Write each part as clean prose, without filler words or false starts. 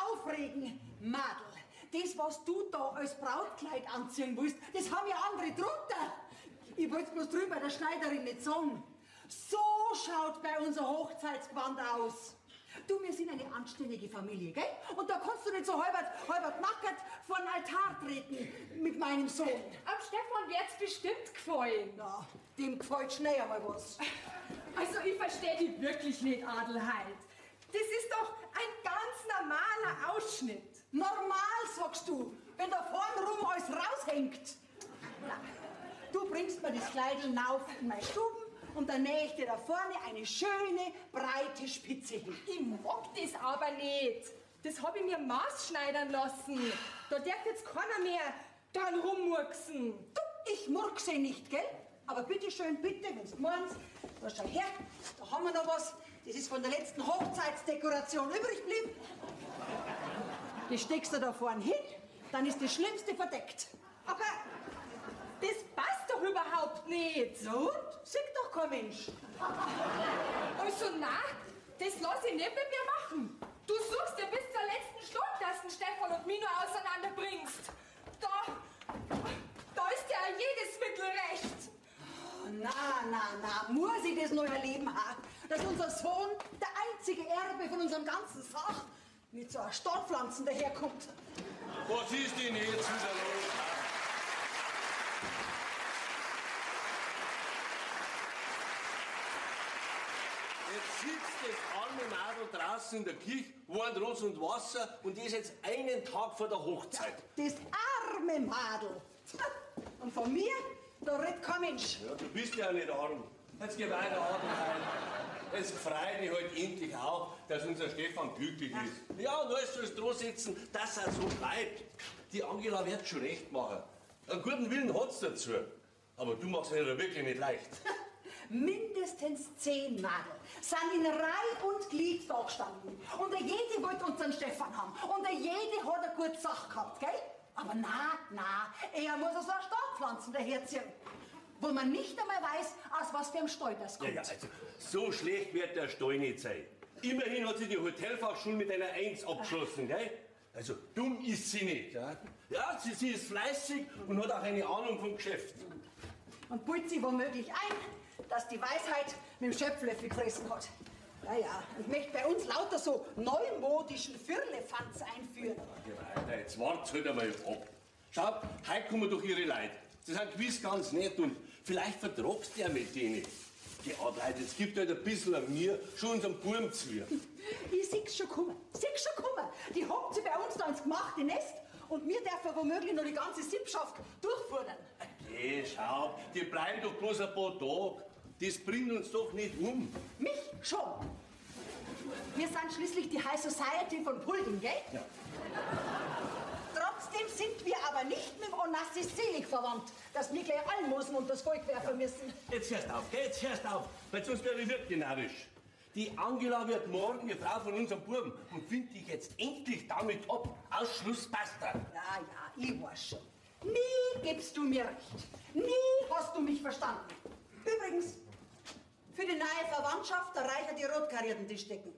aufregen, Madel. Das, was du da als Brautkleid anziehen willst, das haben ja andere drunter. Ich wollte bloß drüben bei der Schneiderin nicht sagen. So schaut bei unser Hochzeitsgewand aus. Du, wir sind eine anständige Familie, gell? Und da kannst du nicht so halbert nackert vor den Altar treten mit meinem Sohn. Am Stefan wird's bestimmt gefallen. Ja, dem gefällt schnell einmal was. Also ich verstehe dich wirklich nicht, Adelheid. Das ist doch ein ganz normaler Ausschnitt. Normal, sagst du, wenn da vorn rum alles raushängt. Na, du bringst mir das Kleidl rauf in meine Stuben und dann nähe ich dir da vorne eine schöne, breite Spitze hin. Ich mag das aber nicht. Das habe ich mir maßschneidern lassen. Da darf jetzt keiner mehr dran rummurksen. Du, ich murkse nicht, gell? Aber bitteschön, bitte, wenn du meinst, da schau her, da haben wir noch was. Das ist von der letzten Hochzeitsdekoration übrig geblieben. Das steckst du da vorne hin, dann ist das Schlimmste verdeckt. Aber das passt doch überhaupt nicht. So und? Sieht doch kein Mensch. Also nein, das lass ich nicht mit mir machen. Du suchst ja bis zur letzten Stunde, dass du Stefan und mich nur auseinanderbringst. Da ist ja jedes Mittel recht. Na, muss ich das noch erleben haben, dass unser Sohn, der einzige Erbe von unserem ganzen Sach, mit so einer Stadtpflanzen daherkommt. Was ist denn jetzt wieder los? Jetzt sitzt das arme Mädel draußen in der Kirche, warnt Rotz und Wasser und ist jetzt einen Tag vor der Hochzeit. Das arme Madel. Und von mir, da redet kein Mensch. Ja, du bist ja nicht arm. Jetzt geh weiter, Adelheid. Es freut mich halt endlich auch, dass unser Stefan glücklich ist. Ja, und alles soll es dran setzen, dass er so bleibt. Die Angela wird schon recht machen. Einen guten Willen hat's dazu. Aber du machst es ja wirklich nicht leicht. Mindestens 10 Madel sind in Reihe und Glied da gestanden. Und jede wollte unseren Stefan haben. Und jede hat eine gute Sache gehabt, gell? Aber na, er muss so eine Stadtpflanzen daherziehen. Wo man nicht einmal weiß, aus was für einem Stall das kommt. Ja, also, so schlecht wird der Stall nicht sein. Immerhin hat sie die Hotelfachschule mit einer 1 abgeschlossen, gell? Also, dumm ist sie nicht, ja? Ja, sie ist fleißig und hat auch eine Ahnung vom Geschäft. Und bildet sich womöglich ein, dass die Weisheit mit dem Schöpflöffel gefressen hat. Ja, ich möchte bei uns lauter so neumodischen Firlefanz einführen. Ja, jetzt wart's halt einmal ab. Schau, heute kommen doch ihre Leute. Sie sind gewiss ganz nett und vielleicht vertragst du ja mit denen. Die Adelheid, jetzt gibt halt ein bisschen an mir, schon unserem Buben zu mir. Ich seh's schon kommen. Die hockt sie bei uns da ins gemachte Nest und wir dürfen womöglich noch die ganze Sippschaft durchfordern. Geh, schau, die bleiben doch bloß ein paar Tage. Das bringt uns doch nicht um. Mich schon. Wir sind schließlich die High Society von Pulding, gell? Ja. Trotzdem sind wir aber nicht mit dem Onassis selig verwandt, dass wir gleich Almosen und das Volk werfen müssen. Jetzt hörst auf, gell? Jetzt hörst auf, weil sonst werde ich wirklich narrisch. Die Angela wird morgen die Frau von unserem Buben und findet dich jetzt endlich damit ab. Ausschluss, basta. Ja, ich weiß schon. Nie gibst du mir recht. Nie hast du mich verstanden. Übrigens, für die neue Verwandtschaft, da reichen die Rotkarierten die Stecken.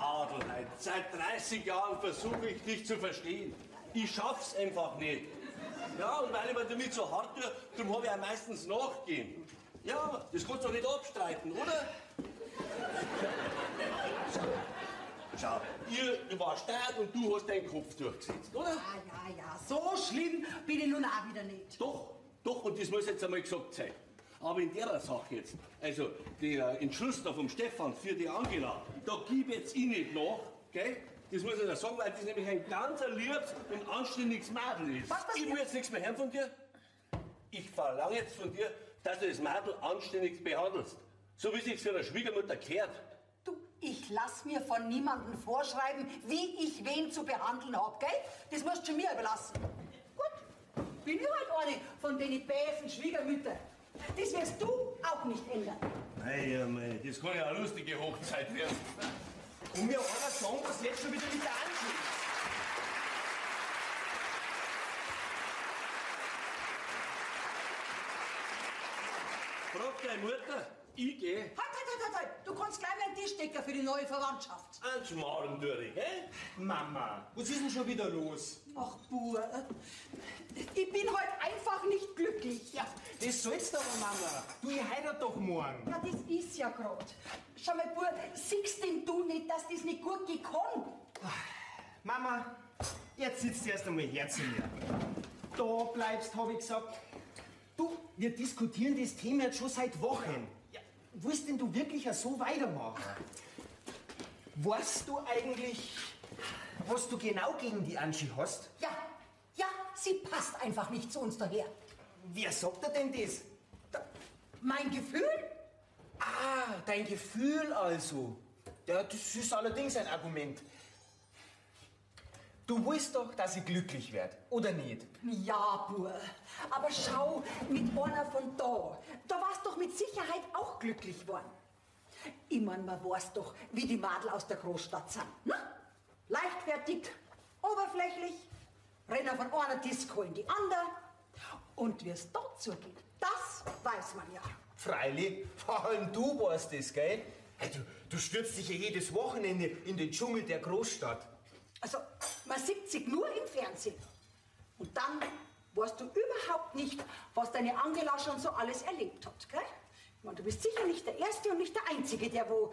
Adelheid, seit 30 Jahren versuche ich dich zu verstehen. Ich schaff's einfach nicht. Ja, und weil ich mir damit so hart tue, darum habe ich auch meistens nachgehen. Ja, das kannst du doch nicht abstreiten, oder? Schau, ihr war stark und du hast deinen Kopf durchgesetzt, oder? Ja, so schlimm bin ich nun auch wieder nicht. Doch, und das muss jetzt einmal gesagt sein. Aber in der Sache jetzt, also der Entschluss da vom Stefan für die Angela, da gib jetzt ich nicht nach, gell? Das muss ich dir sagen, weil das nämlich ein ganz liebes und anständiges Mädel ist. Was Ich will jetzt nichts mehr hören von dir. Ich verlange jetzt von dir, dass du das Mädel anständig behandelst. So wie sich's für eine Schwiegermutter gehört. Du, ich lass mir von niemandem vorschreiben, wie ich wen zu behandeln hab, gell? Das musst du schon mir überlassen. Gut, bin ich halt eine von den bäsen Schwiegermüttern. Das wirst du auch nicht ändern. Mei, das kann ja eine lustige Hochzeit werden. Und mir einer sagen, was jetzt schon wieder mit der Anschluss. Frag deine Mutter, ich geh. Halt. Du kannst gleich mal einen Tischdecker für die neue Verwandtschaft. Ans Schmarrn durch, gell? Mama, was ist denn schon wieder los? Ach, Bub, ich bin heute einfach nicht glücklich. Ja, das sollst du aber, Mama. Du, ich heirat doch morgen. Ja, das ist ja grad. Schau mal, Bub, siehst denn du nicht, dass das nicht gut gekommen? Mama, jetzt sitzt erst einmal her zu mir. Da bleibst, hab ich gesagt. Du, wir diskutieren das Thema jetzt schon seit Wochen. Ja, willst denn du wirklich so weitermachen? Weißt du eigentlich, was du genau gegen die Anschi hast? Ja, sie passt einfach nicht zu uns daher. Wer sagt dir denn das? Mein Gefühl? Ah, dein Gefühl also. Ja, das ist allerdings ein Argument. Du willst doch, dass ich glücklich werde, oder nicht? Ja, Bub. Aber schau, mit einer von da warst doch mit Sicherheit auch glücklich worden. Ich mein, man weiß doch, wie die Madel aus der Großstadt sind. Ne? Leichtfertig, oberflächlich, rennen von einer Disco in die andere. Und wie es dort zugeht, das weiß man ja. Freilich, vor allem du weißt das, gell? Hey, du stürzt dich ja jedes Wochenende in den Dschungel der Großstadt. Also, man sieht sich nur im Fernsehen. Und dann weißt du überhaupt nicht, was deine Angela schon so alles erlebt hat, gell? Ich meine, du bist sicher nicht der Erste und nicht der Einzige, der wo...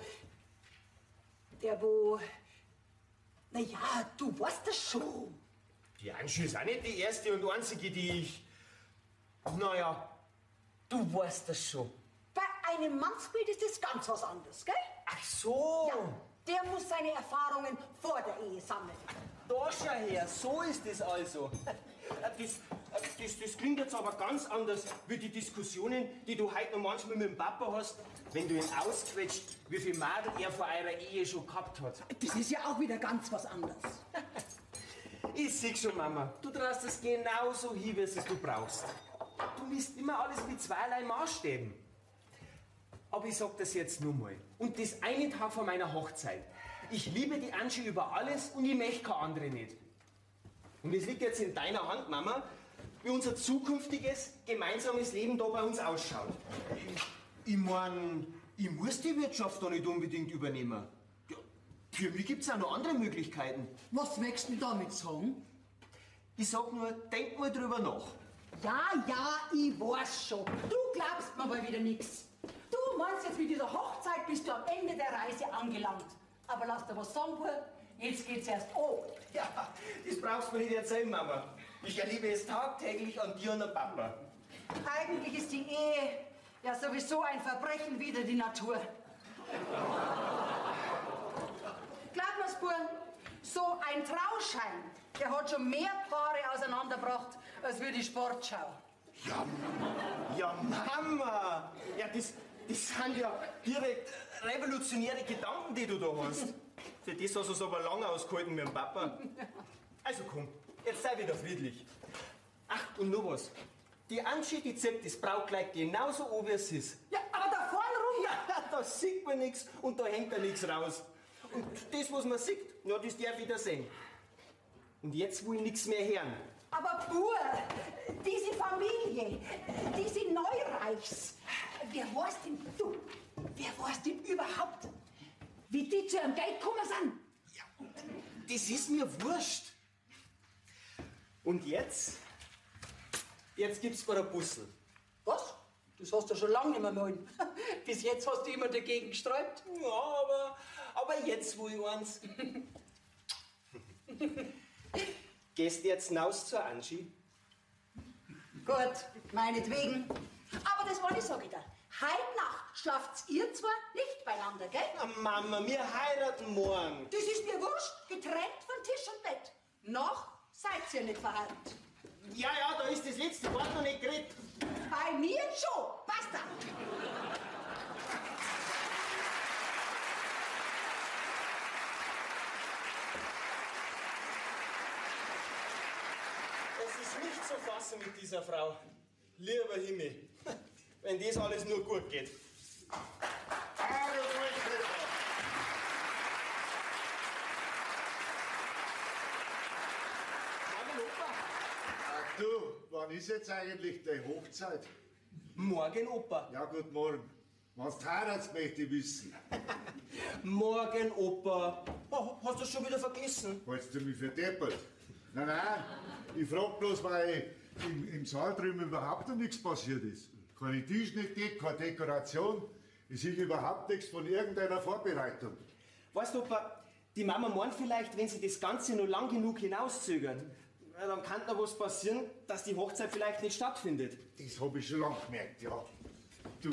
Naja, du weißt das schon. Die Anschi ist auch nicht die erste und einzige, die ich... Naja, du weißt das schon. Bei einem Mannsbild ist das ganz was anderes, gell? Ach so. Ja, der muss seine Erfahrungen vor der Ehe sammeln. Da schau her, so ist es also. Das klingt jetzt aber ganz anders wie die Diskussionen, die du heute noch manchmal mit dem Papa hast, wenn du ihn ausquetscht, wie viel Madel er vor eurer Ehe schon gehabt hat. Das ist ja auch wieder ganz was anderes. Ich seh schon, Mama, du traust es genauso hin, wie es du brauchst. Du misst immer alles mit zweierlei Maßstäben. Aber ich sag das jetzt nur mal. Und das einen Tag vor meiner Hochzeit. Ich liebe die Anschi über alles und ich möchte keine andere nicht. Und es liegt jetzt in deiner Hand, Mama, wie unser zukünftiges gemeinsames Leben da bei uns ausschaut. Ich mein, ich muss die Wirtschaft da nicht unbedingt übernehmen. Ja, für mich gibt's auch noch andere Möglichkeiten. Was möchtest du damit sagen? Ich sag nur, denk mal drüber nach. Ja, ich weiß schon. Du glaubst mir mal wieder nichts. Du meinst jetzt, mit dieser Hochzeit bist du am Ende der Reise angelangt. Aber lass dir was sagen, Bub, jetzt geht's erst an. Ja, das brauchst du mir nicht erzählen, Mama. Ich erlebe es tagtäglich an dir und an Papa. Eigentlich ist die Ehe ja sowieso ein Verbrechen wider die Natur. Glaub mir's, Bub, so ein Trauschein, der hat schon mehr Paare auseinandergebracht, als wie die Sportschau. Ja, Mama! Ja, das sind ja direkt revolutionäre Gedanken, die du da hast. Für das hast du es aber lange ausgehalten mit dem Papa. Also komm, jetzt sei wieder friedlich. Ach, und noch was. Die Anschi, die zieht das Brautkleid genauso an, wie es ist. Ja, aber da vorne rum... Ja, da sieht man nichts und da hängt ja nichts raus. Und das, was man sieht, ja, das darf ich da sehen. Und jetzt will ich nichts mehr hören. Aber Bub, diese Familie, diese Neureichs, wer weiß denn du? Wer weiß denn überhaupt, wie die zu ihrem Geld gekommen sind? Ja, das ist mir wurscht. Und jetzt? Jetzt gibt's mir ein Bussel. Was? Das hast du schon lange nicht mehr wollen. Bis jetzt hast du immer dagegen gesträubt. Ja, aber jetzt will ich eins. Gehst jetzt hinaus zur Anschi? Gut, meinetwegen. Aber das wollte ich sagen, da. Heute Nacht schlaft ihr zwar nicht beieinander, gell? Na, Mama, wir heiraten morgen. Das ist mir wurscht, getrennt von Tisch und Bett. Noch seid ihr nicht verheiratet. Ja, da ist das letzte Wort noch nicht geredet. Bei mir schon, basta. Es ist nicht zu fassen mit dieser Frau. Lieber Himmel, wenn das alles nur gut geht. Du, wann ist jetzt eigentlich deine Hochzeit? Morgen, Opa. Ja, guten Morgen. Was du heiratst, möchte ich wissen. Morgen, Opa. Oh, hast du schon wieder vergessen? Hältst du mich für deppert? Nein, ich frag bloß, weil im Saal drüben überhaupt noch nichts passiert ist. Keine Tischdecke, keine Dekoration. Ich sehe überhaupt nichts von irgendeiner Vorbereitung. Weißt du, Opa, die Mama meint vielleicht, wenn sie das Ganze nur lang genug hinauszögern, dann kann da was passieren, dass die Hochzeit vielleicht nicht stattfindet. Das habe ich schon lange gemerkt, ja. Du,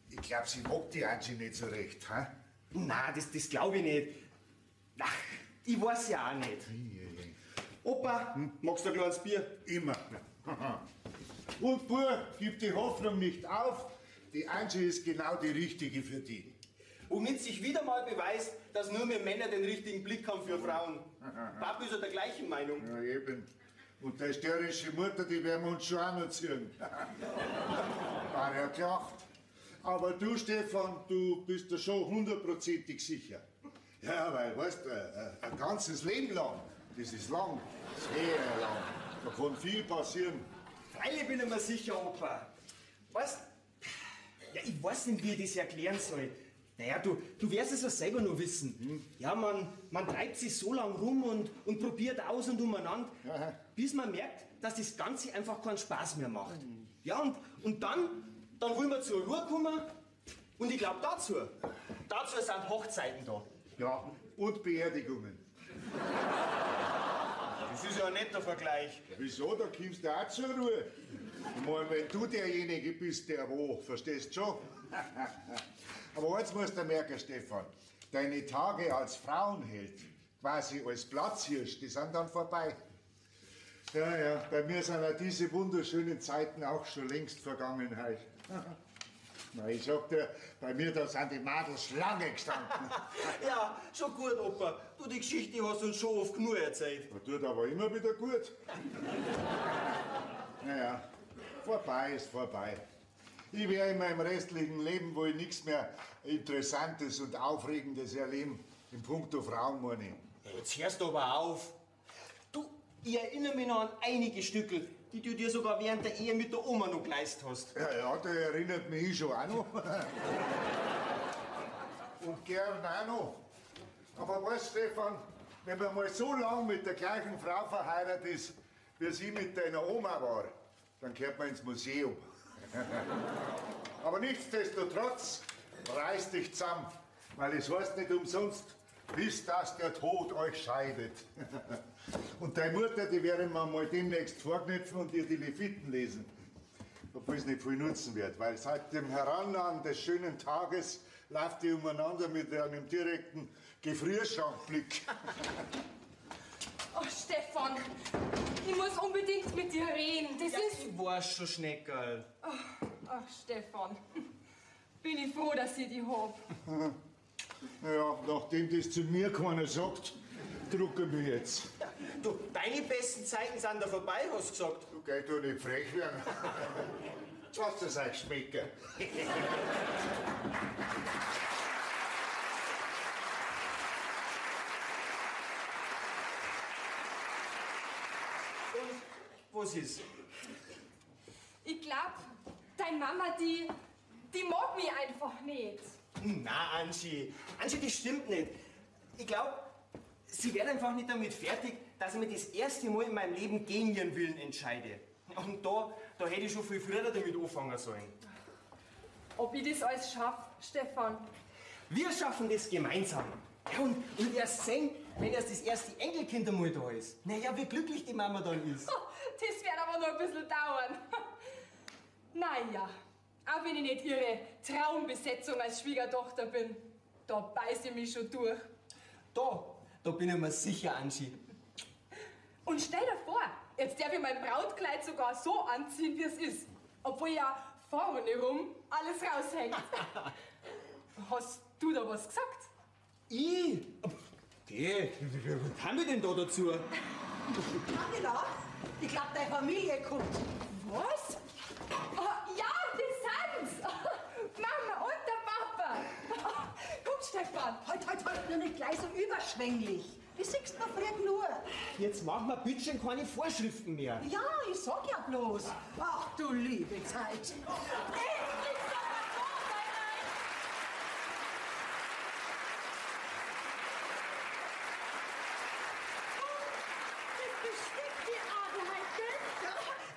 ich glaube, sie mag die Angie nicht so recht, hä? Nein, das glaube ich nicht. Ach, ich weiß ja auch nicht. Opa, magst du ein kleines Bier? Immer. Und Bub, gib die Hoffnung nicht auf. Die Angie ist genau die Richtige für die. Womit sich wieder mal beweist, dass nur wir Männer den richtigen Blick haben für Frauen. Papi ist ja der gleichen Meinung. Ja, eben. Und der störrische Mutter, die werden wir uns schon auch noch ziehen. War ja klar. Aber du, Stefan, du bist da schon hundertprozentig sicher. Ja, weil, weißt du, ein ganzes Leben lang, das ist lang, sehr lang. Da kann viel passieren. Freilich bin ich mir sicher, Opa. Weißt, ja, ich weiß nicht, wie ich das erklären soll. Naja, du wirst es ja selber nur wissen. Ja, man treibt sich so lang rum und probiert aus und umeinander, bis man merkt, dass das Ganze einfach keinen Spaß mehr macht. Ja, und dann wollen wir zur Ruhe kommen. Und ich glaube, dazu sind Hochzeiten da. Ja, und Beerdigungen. Das ist ja ein netter Vergleich. Wieso? Da kommst du auch zur Ruhe. Ich meine, wenn du derjenige bist, der wo, verstehst du schon? Aber eins musst du merken, Stefan, deine Tage als Frauenheld, quasi als Platzhirsch, die sind dann vorbei. Ja, bei mir sind ja diese wunderschönen Zeiten auch schon längst Vergangenheit. Na, ich sag dir, bei mir da sind die Mädels Schlange gestanden. Ja, schon gut, Opa. Du, die Geschichte hast uns schon oft genug erzählt. Das tut aber immer wieder gut. Naja, vorbei ist vorbei. Ich werde in meinem restlichen Leben wohl nichts mehr Interessantes und Aufregendes erleben, in puncto Frauen, meine ich. Ja, jetzt hörst du aber auf. Du, ich erinnere mich noch an einige Stücke, die du dir sogar während der Ehe mit der Oma noch geleistet hast. Ja, der erinnert mich schon auch noch. Und gern auch noch. Aber weißt Stefan, wenn man mal so lang mit der gleichen Frau verheiratet ist, wie sie mit deiner Oma war, dann gehört man ins Museum. Aber nichtsdestotrotz, reiß dich zusammen, weil es heißt nicht umsonst, bis dass der Tod euch scheidet. Und deine Mutter, die werden wir mal demnächst vorknüpfen und dir die Leviten lesen. Obwohl es nicht viel nutzen wird, weil seit dem Herannahen des schönen Tages läuft die umeinander mit einem direkten Gefrierschankblick. Oh, Stefan, ich muss unbedingt mit dir reden. Das ist... Ich weiß schon, Schneckerl. Ach, Stefan, bin ich froh, dass ich dich hab. Ja, nachdem das zu mir keiner sagt, drucke mich jetzt. Ja, du, deine besten Zeiten sind da vorbei, hast du gesagt. Du geh doch nicht frech werden. Lass das euch schmecken. Und was ist? Ich glaub, deine Mama, die mag mich einfach nicht. Na, Angie, das stimmt nicht. Ich glaube, sie wird einfach nicht damit fertig, dass ich mir das erste Mal in meinem Leben gegen ihren Willen entscheide. Und da hätte ich schon viel früher damit anfangen sollen. Ob ich das alles schaffe, Stefan? Wir schaffen das gemeinsam. Ja, und erst sehen, wenn erst das erste Enkelkind einmal da ist. Naja, wie glücklich die Mama dann ist. Das wird aber noch ein bisschen dauern. Naja, auch wenn ich nicht ihre Traumbesetzung als Schwiegertochter bin, da beiß ich mich schon durch. Da bin ich mir sicher, Angie. Und stell dir vor, jetzt darf ich mein Brautkleid sogar so anziehen, wie es ist. Obwohl ja vorne rum alles raushängt. Hast du da was gesagt? Ich? Geh, was haben wir denn da dazu? Angela, ich glaube, deine Familie kommt. Was? Oh, ja, die sind's! Mama und der Papa! Komm, Stefan! Halt, nur nicht gleich so überschwänglich. Ich seh's noch früh nur. Jetzt machen wir bitte keine Vorschriften mehr. Ja, ich sag ja bloß. Ach du liebe Zeit. Endlich soll man da sein! Das bestimmt die Adelheid, gell?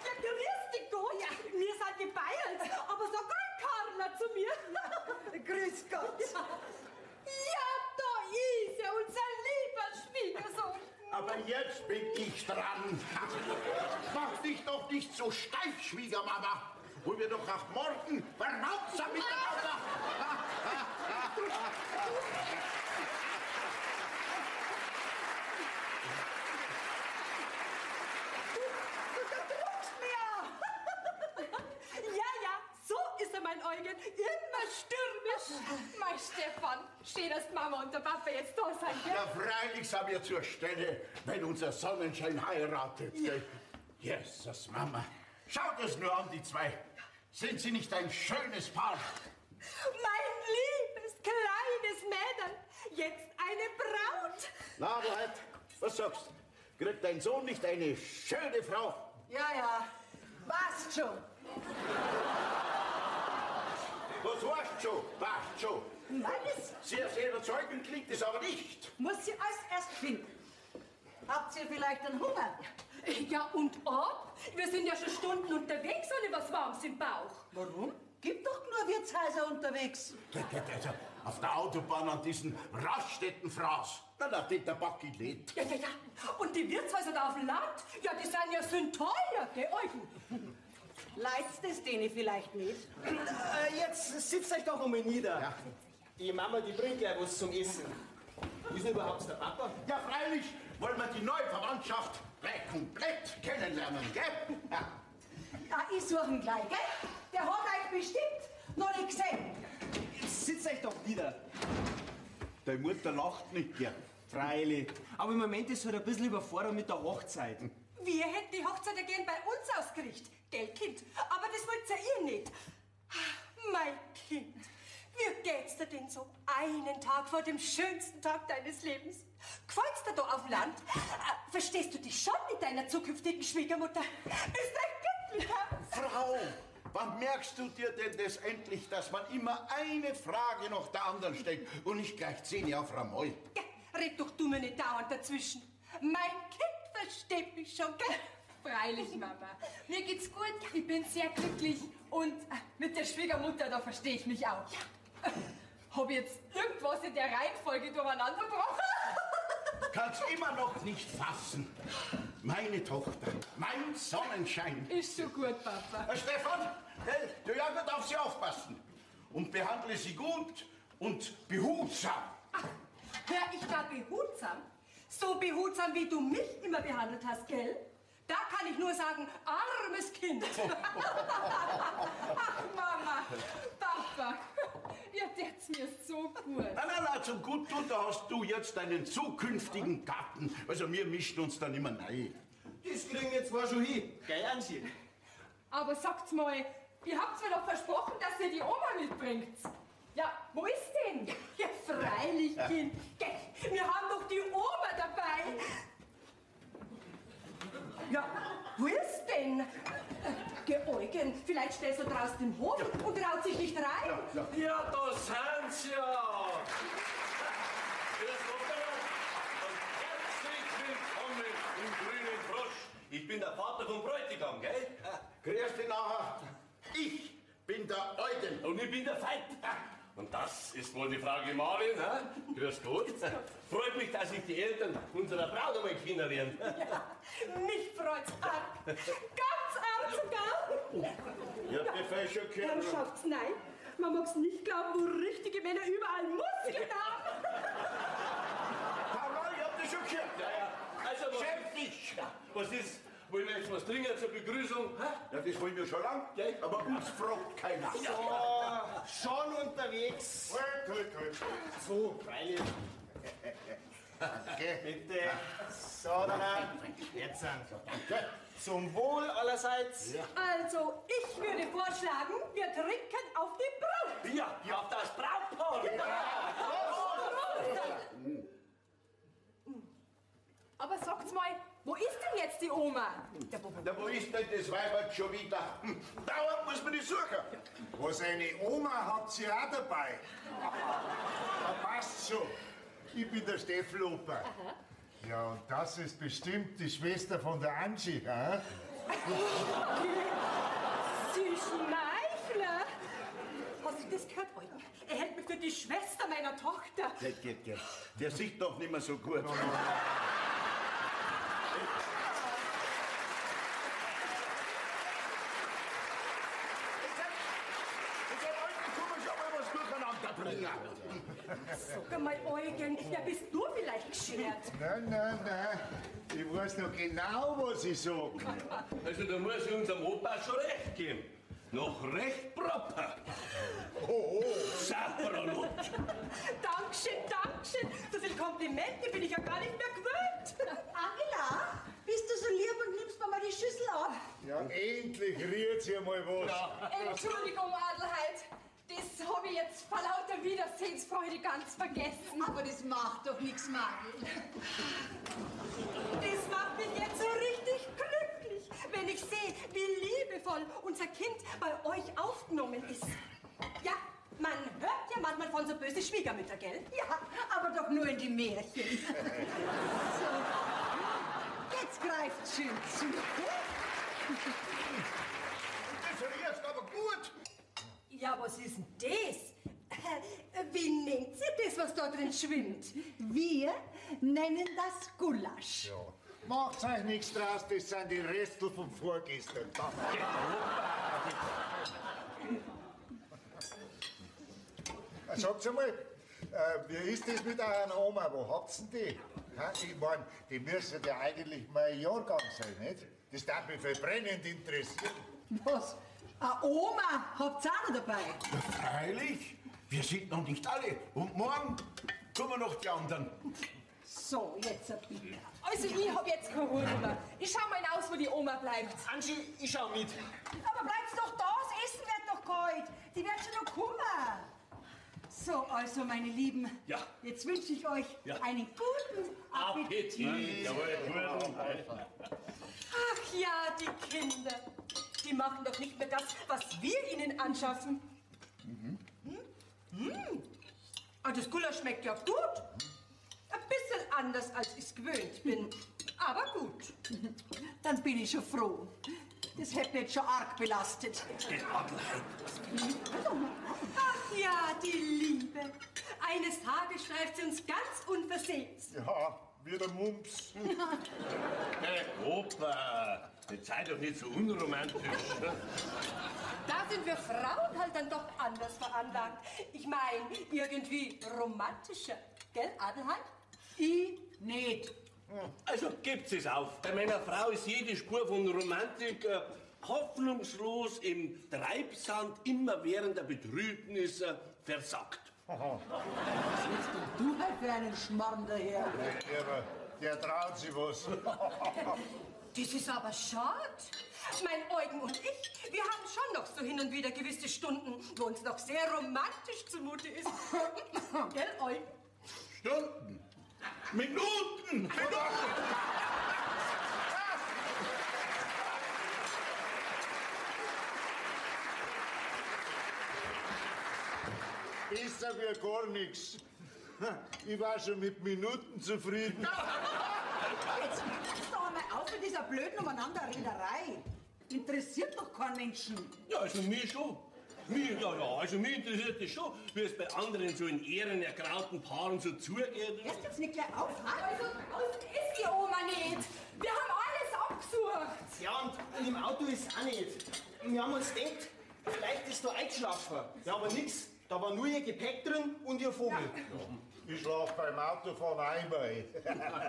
Ja, grüß dich, Gott. Ja, wir sind die Bayern, aber sag ruhig Karla zu mir. Grüß Gott. Ja, da ist ja unser lieber Schwiegersohn. Aber jetzt bin ich dran. Mach dich doch nicht so steif, Schwiegermama. Wollen wir doch auch morgen vernauzer miteinander. Ja, so ist er, mein Eugen. Immer stürmisch. Mein Stefan, schön, dass die Mama und der Papa jetzt da sind, gell? Ja, freilich sind wir zur Stelle, wenn unser Sonnenschein heiratet. Ja. Jesus, Mama. Schaut es nur an, die zwei. Sind sie nicht ein schönes Paar? Mein liebes, kleines Mädel. Jetzt eine Braut. Na, Adelheid, was sagst du? Kriegt dein Sohn nicht eine schöne Frau? Ja, passt schon. Was weißt schon? Passt schon. Nein, das Sehr, sehr überzeugend klingt es aber nicht. muss sie alles erst finden. Habt ihr vielleicht einen Hunger? Ja, und ob? Wir sind ja schon Stunden unterwegs, ohne was Warmes im Bauch. Warum? Gibt doch nur Wirtshäuser unterwegs. Auf der Autobahn an diesen Raststättenfraß. Da steht der Backi lädt. Ja. Und die Wirtshäuser da auf dem Land, ja, die sind ja so teuer, gell, Eugen? Leidst es denen vielleicht nicht? Jetzt sitzt euch doch einmal nieder. Ja. Die Mama, die bringt gleich was zum Essen. Ist denn überhaupt der Papa? Ja, freilich wollen wir die neue Verwandtschaft gleich komplett kennenlernen, gell? Ja. Ja, ich suche ihn gleich, gell? Der hat euch bestimmt noch nicht gesehen. Jetzt sitzt euch doch nieder. Deine Mutter lacht nicht gern. Freilich. Aber im Moment ist halt ein bisschen überfordert mit der Hochzeit. Wir hätten die Hochzeit ja gern bei uns ausgerichtet, gell, Kind? Aber das wollt ja ihr nicht. Mein Kind, wie geht's dir denn so einen Tag vor dem schönsten Tag deines Lebens? Gefällt's dir da auf Land? Verstehst du dich schon mit deiner zukünftigen Schwiegermutter? Bist ein Gürtelherz? Frau, wann merkst du dir denn das endlich, dass man immer eine Frage nach der anderen stellt und nicht gleich 10 auf einmal? Ja, red doch du mir nicht dauernd dazwischen. Mein Kind versteht mich schon, gell? Freilich, Mama. Mir geht's gut, ich bin sehr glücklich. Und mit der Schwiegermutter, da verstehe ich mich auch. Hab ich jetzt irgendwas in der Reihenfolge durcheinander gebracht? Kannst immer noch nicht fassen. Meine Tochter, mein Sonnenschein. Ist schon gut, Papa. Herr Stefan, hey, du ja gut auf sie aufpassen. Und behandle sie gut und behutsam. Ach, hör ich da behutsam? So behutsam, wie du mich immer behandelt hast, gell? Da kann ich nur sagen, armes Kind. Ach, Mama, Papa, ihr tät's mir so gut. Na, zum Guttun, da hast du jetzt deinen zukünftigen Gatten. Also wir mischen uns dann immer rein. Das kriegen wir zwar schon hin. Gell, Ansi? Aber sagt's mal, ihr habt's mir doch versprochen, dass ihr die Oma mitbringt. Ja, wo ist denn? Ja, freilich, Kind. Gell, wir haben doch die Oma dabei. Ja, wo ist denn? Eugen, vielleicht steht er draußen im Hof und traut sich nicht rein. Ja, da sind sie ja. Grüß Gott und herzlich willkommen im grünen Frosch. Ich bin der Vater vom Bräutigam, gell? Grüß dich nachher. Ich bin der Eugen. Und ich bin der Feind. Und das ist wohl die Frau Gemahlin, hä? Grüß Gott. Freut mich, dass ich die Eltern unserer Braut einmal kennenlerne. Ja, mich freut's arg. Ganz arg sogar. Ja, die falsche Kinder. Herrschafts, nein. Man mag's nicht glauben, wo richtige Männer überall Muskeln haben. Paula, ich hab dich schon gehört. Ja. Also, Schäm dich. was ist? Wollen wir jetzt was trinken zur Begrüßung? Hä? Ja, das wollen wir schon lang. Aber uns fragt keiner. So, schon unterwegs. Halt. So, freilich. Bitte. So, dann jetzt sind wir. Zum Wohl allerseits. Ja. Also, ich würde vorschlagen, wir trinken auf die Braut. Ja, auf das Brautpaar. uns mal, wo ist denn jetzt die Oma? Na, wo ist denn das Weibert schon wieder? Dauernd muss man die suchen. Was, eine Oma habt ihr auch dabei? Da passt schon. Ich bin der Steffloper. Ja, und das ist bestimmt die Schwester von der Angie, hä? Sie Schmeichler! Hast du das gehört, Eugen? Er hält mich für die Schwester meiner Tochter. Der sieht doch nicht mehr so gut. Sag einmal, Eugen, ja, bist du vielleicht geschert? Nein. Ich weiß noch genau, was ich sag. Also da muss ich unserem Opa schon recht geben. Noch recht proper. Saprolot. Dankeschön. So viele Komplimente bin ich ja gar nicht mehr gewöhnt. Angela, bist du so lieb und nimmst mir mal die Schüssel ab? Ja, endlich rührt sie mal was. Entschuldigung, Adelheid. Das habe ich jetzt vor lauter Wiedersehensfreude ganz vergessen. Aber das macht doch nichts, Madel. Das macht mich jetzt so richtig glücklich, wenn ich sehe, wie liebevoll unser Kind bei euch aufgenommen ist. Ja, man hört ja manchmal von so böse Schwiegermütter, gell? Ja, aber doch nur in die Märchen. So, jetzt greift schön zu. Das riecht aber gut. Ja, was ist denn das? Wie nennt ihr das, was da drin schwimmt? Wir nennen das Gulasch. Ja. Macht euch nichts draus, das sind die Restel vom Vorgestern. Sagt mal, wie ist das mit eurer Oma? Wo habt's denn die? Ich mein, die müssen ja eigentlich mal ein Jahrgang sein, nicht? Das darf mich für brennend interessieren. Was? Eine Oma habt's auch noch dabei? Ja, freilich. Wir sind noch nicht alle. Und morgen kommen noch die anderen. So, jetzt bitte. Also, ich hab jetzt keine Ruhe mehr. Ich schau mal aus, wo die Oma bleibt. Angie, ich schau mit. Aber bleibst doch da, das Essen wird doch kalt. Die werden schon noch kommen. So, also, meine Lieben, Ja. jetzt wünsche ich euch Ja. einen guten Appetit. Ach ja, die Kinder. Die machen doch nicht mehr das, was wir ihnen anschaffen. Ah, das Gulasch schmeckt ja gut. Ein bisschen anders, als ich es gewöhnt bin. Aber gut. Dann bin ich schon froh. Das hätte mich jetzt schon arg belastet. Ach ja, die Liebe. Eines Tages schreibt sie uns ganz unversehens. Ja, wie der Mumps. Hey, Opa, jetzt sei doch nicht so unromantisch. Ne? Da sind wir Frauen halt dann doch anders veranlagt. Ich meine, irgendwie romantischer. Gell, Adelheid? Ich nicht. Also gibt's es auf. Bei meiner Frau ist jede Spur von Romantik hoffnungslos im Treibsand immerwährender Betrübnis versackt. Du halt für einen Schmarrn daher. Aber der traut sich was. Das ist aber schade. Mein Eugen und ich, wir haben schon noch so hin und wieder gewisse Stunden, wo uns noch sehr romantisch zumute ist. Gell, Eugen? Stunden. Minuten. Ist aber gar nichts. Ich war schon mit Minuten zufrieden. Jetzt hörst doch einmal auf mit dieser blöden Umeinanderrederei. Interessiert doch keinen Menschen. Ja, also mich schon. Also mich interessiert das schon, wie es bei anderen so in ehrenergrauten Paaren so zugeht. Hörst jetzt nicht gleich auf, ha? Also, uns ist die Oma nicht. Wir haben alles abgesucht. Ja, und im Auto ist auch nicht. Wir haben uns gedacht, vielleicht ist da eingeschlafen. Ja, aber nix. Da war nur ihr Gepäck drin und ihr Vogel. Ich schlaf beim Autofahren einmal.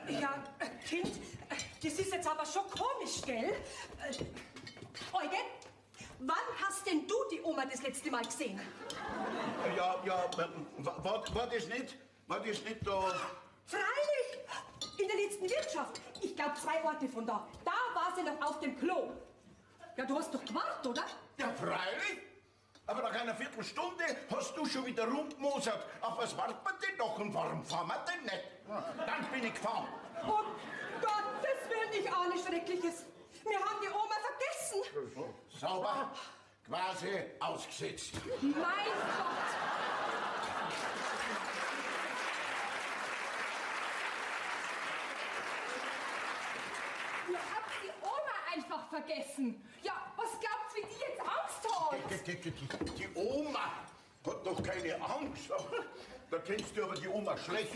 Ja, Kind, das ist jetzt aber schon komisch, gell? Eugen, wann hast denn du die Oma das letzte Mal gesehen? Ja, war das nicht da? Freilich! In der letzten Wirtschaft. Ich glaube 2 Orte von da. Da war sie noch auf dem Klo. Ja, du hast doch gewartet, oder? Ja, freilich. Aber nach einer Viertelstunde hast du schon wieder rumgemosert. Auf was warten wir denn noch und warum fahren wir denn nicht? Dann bin ich gefahren. Um Gottes Willen, ich ahne Schreckliches. Wir haben die Oma vergessen. Sauber, quasi ausgesetzt. Mein Gott. Ihr habt die Oma einfach vergessen. Ja, was glaubt's, wie die jetzt Angst hat? Die Oma hat doch keine Angst. Da kennst du aber die Oma schlecht.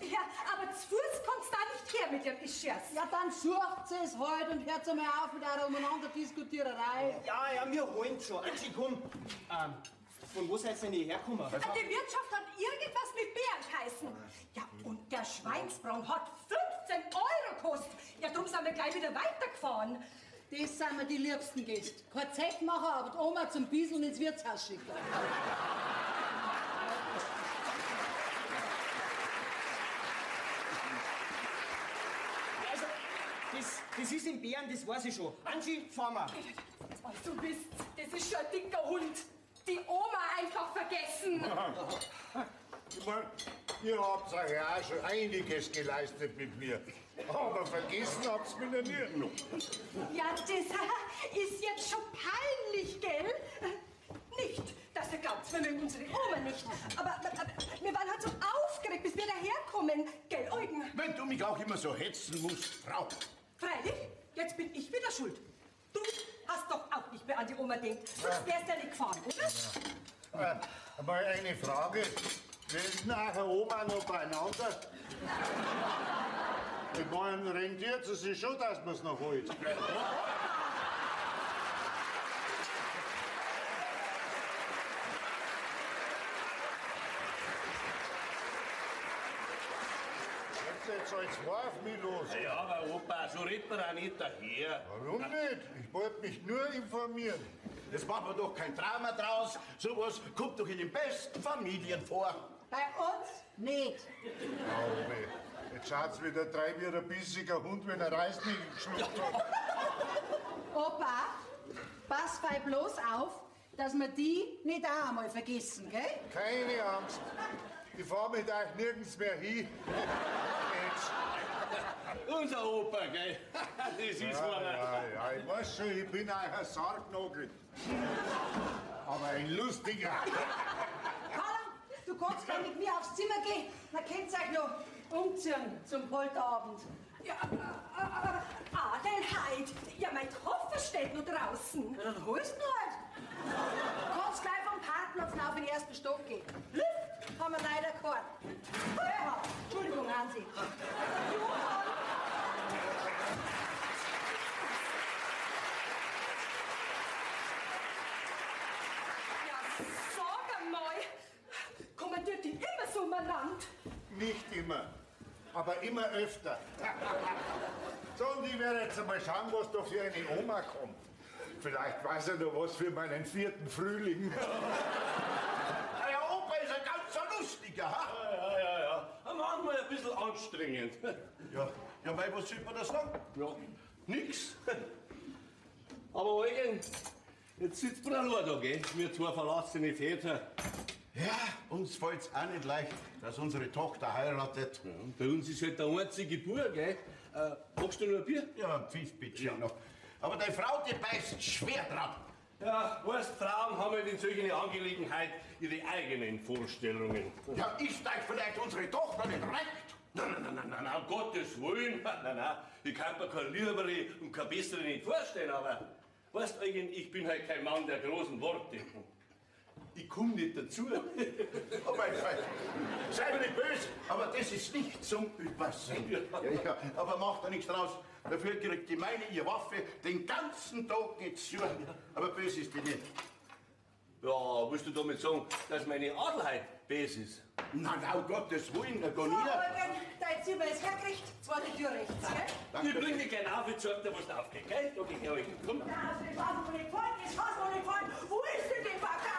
Ja, aber zu Fuß kommt's da nicht her mit ihrem Gescherz. Ja, dann sucht sie es halt und hört einmal auf mit eurer umeinander Diskutiererei. Ja, wir holen schon. Angie, komm. Von wo seid ihr denn hergekommen? Die Wirtschaft hat irgendwas mit Bären geheißen. Ja, und der Schweinsbraten hat 15 € gekostet. Ja, darum sind wir gleich wieder weitergefahren. Das sind mir die liebsten Gäste. Kein Zeckmacher, aber die Oma zum Bieseln ins Wirtshaus schicken. Also, das ist in Bären, das weiß ich schon. Angie, fahr mal. Du bist, das ist schon ein dicker Hund. Die Oma einfach vergessen. Ich mein, ihr habt euch ja auch schon einiges geleistet mit mir. Aber vergessen habt's mir noch nie. Ja, das ist jetzt schon peinlich, gell? Nicht, dass ihr glaubt, wir mögen unsere Oma nicht. Aber wir waren halt so aufgeregt, bis wir daherkommen. Gell, Eugen? Wenn du mich auch immer so hetzen musst, Frau. Freilich, jetzt bin ich wieder schuld. Du hast doch auch nicht mehr an die Oma gedacht. Sonst wärst du ja nicht gefahren, oder? Mal eine Frage. Sind nachher Oma noch beieinander? Ich meine, rentiert es sich schon, dass man es noch holt. Jetzt als Wurf mich los. Ja, aber Opa, so redet man auch nicht daher. Warum nicht? Ich wollte mich nur informieren. Jetzt machen wir doch kein Drama draus. Sowas kommt doch in den besten Familien vor. Bei uns nicht. Glaube. Jetzt schaut's wieder drei wie ein bissiger Hund, wenn er Reißnägel geschluckt hat. Opa, pass fei bloß auf, dass wir die nicht auch einmal vergessen, gell? Keine Angst. Ich fahr mit euch nirgends mehr hin. Jetzt. Unser Opa, gell? Das ist einer. Ja, ich weiß schon, ich bin euer Sargnagel. Aber ein lustiger. Karl, du kannst gleich mit mir aufs Zimmer gehen. Dann könnt ihr euch noch umziehen zum Polterabend. Ja, aber Adelheid, ja, mein Koffer steht nur draußen. Ja, dann holst du ihn halt. Du kannst gleich vom Parkplatz auf den ersten Stock gehen. Lift haben wir leider keinen. Ja, Entschuldigung, Hansi. Ja, sag einmal, kommandiert die immer so manant? Nicht immer, aber immer öfter. So, und ich werde jetzt einmal schauen, was da für eine Oma kommt. Vielleicht weiß er noch was für meinen 4. Frühling. Der Opa ist ein ganz so lustiger, ha? Ja. Manchmal ein bisschen anstrengend. Ja, weil, was soll man da sagen? Ja, nix. Aber Eugen, jetzt sitzt man allein da, gell? Wir zwei verlassene Väter. Ja, uns fällt's auch nicht leicht, dass unsere Tochter heiratet. Ja, und bei uns ist halt der einzige Bub, gell? Magst du noch ein Bier? Ja, ein Pfiff bitte noch. Aber deine Frau, die beißt schwer dran. Ja, weißt, Frauen haben halt in solchen Angelegenheiten ihre eigenen Vorstellungen. Ja, ist euch vielleicht unsere Tochter nicht recht? Nein, um Gottes Willen. Nein. Ich kann mir keine liebere und keine bessere nicht vorstellen, aber weißt, Eugen, ich bin halt kein Mann der großen Worte. Ich komme nicht dazu. Oh mein Gott, sei mir nicht böse, aber das ist nicht zum Übersehen. Ja, aber macht da nichts draus. Dafür kriegt die meine ihre Waffe den ganzen Tag nicht zu. Aber böse ist die nicht. Ja, willst du damit sagen, dass meine Adelheid böse ist? Nein, um Gottes Willen, gar So, nicht. Eugen, dein Zimmer ist hergekriegt. Zweite Tür rechts, gell? Ich bring dich gleich auf, ich zeig dir, was da aufgeht, gell? Da geh ich Eugen, komm. Ja, das hast du nicht gefallen, das hast du nicht gefallen. Wo ist denn die Bagage?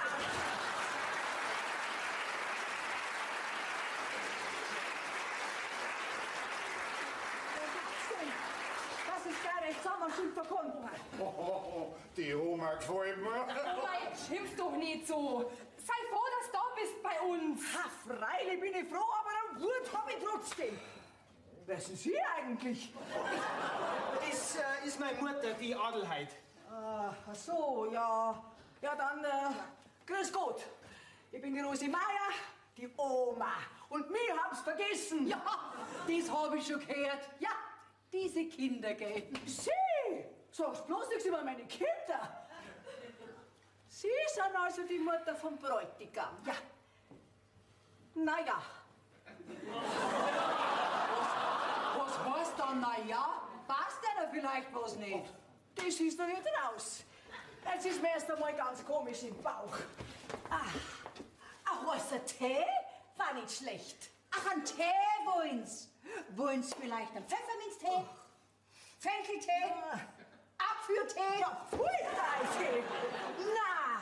Das ist gar nicht zusammen verkonnten. Die Oma gefällt mir. Nein, schimpf doch nicht so. Sei froh, dass du da bist bei uns. Ha, freilich bin ich froh, aber einen Wut hab ich trotzdem. wer sind Sie eigentlich? Das ist meine Mutter, die Adelheid. Ach so, ja. Ja, dann, grüß Gott. Ich bin die Rosi Meier, die Oma. Und mir haben's vergessen. Ja, das hab ich schon gehört. Ja, diese Kinder, gell. Sie? Sagst bloß nichts über meine Kinder. Sie sind also die Mutter vom Bräutigam. Ja. Naja. Was heißt dann, naja? Passt denn vielleicht was nicht? Das ist noch nicht raus. Jetzt ist mir erst einmal ganz komisch im Bauch. Ein heißer Tee war nicht schlecht. Ach, einen Tee wollen's. Wollen's vielleicht einen Pfefferminztee? Fencheltee? Apfeltee? Ja, pfui, Teufel. Na,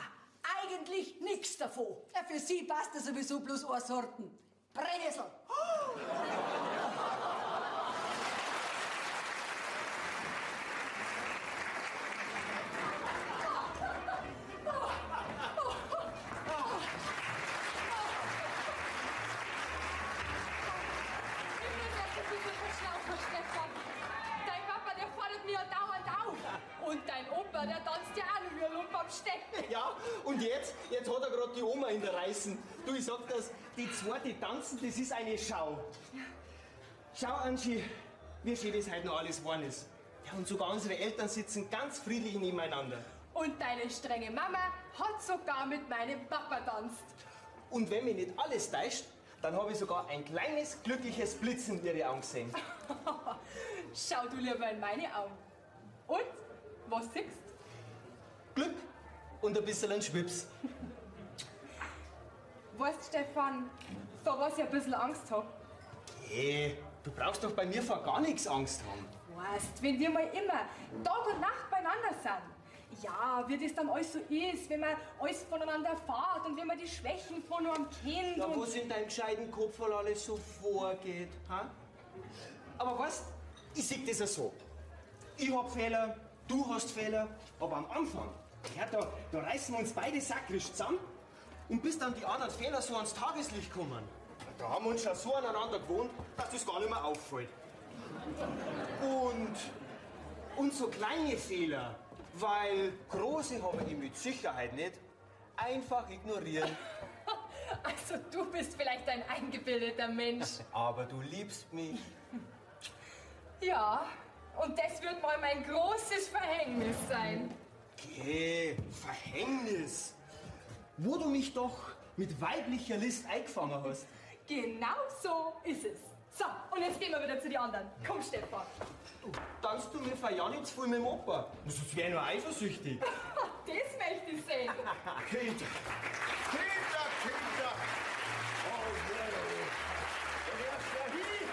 eigentlich nichts davon. Ja, für Sie passt das sowieso bloß eine Sorten. Brennnessel. Dein Papa, der fordert mich ja dauernd auf. Und dein Opa, der tanzt ja auch noch wie ein Lump am Stecken. Ja, und jetzt hat er gerade die Oma in der Reißen. Du, ich sag das, die zwei, die tanzen, das ist eine Schau. Schau, Angie, wie schön das heute noch alles geworden ist. Ja, und sogar unsere Eltern sitzen ganz friedlich nebeneinander. Und deine strenge Mama hat sogar mit meinem Papa tanzt. Und wenn mich nicht alles täuscht, dann habe ich sogar ein kleines, glückliches Blitzen in ihre Augen gesehen. Schau du lieber in meine Augen. Und? Was siehst du? Glück und ein bisschen ein Schwips. Weißt Stefan, vor was ich ein bisschen Angst hab? Hey, du brauchst doch bei mir vor gar nichts Angst haben. Weißt, wenn wir mal immer Tag und Nacht beieinander sind. Ja, wie das dann alles so ist, wenn man alles voneinander erfahrt und wenn man die Schwächen von einem kennt. Ja, und was in deinem gescheiten Kopf alles so vorgeht. Ha? Aber weißt, ich sehe das ja so. Ich hab Fehler, du hast Fehler, aber am Anfang, ja, da reißen wir uns beide sakrisch zusammen und bis dann die anderen Fehler so ans Tageslicht kommen. Da haben wir uns schon so aneinander gewohnt, dass das gar nicht mehr auffällt. Und so kleine Fehler, weil große haben wir mit Sicherheit nicht, einfach ignorieren. Also du bist vielleicht ein eingebildeter Mensch. Aber du liebst mich. Ja, und das wird mal mein großes Verhängnis sein. Okay, Verhängnis. Wo du mich doch mit weiblicher List eingefangen hast. Genau so ist es. So, und jetzt gehen wir wieder zu den anderen. Komm, Stefan. Tanzt du mir für ja nicht zu viel mit dem Opa? Sonst wäre ich nur eifersüchtig. Das möchte ich sehen. Kinder! Kinder, Kinder! Oh, der erst ja hin!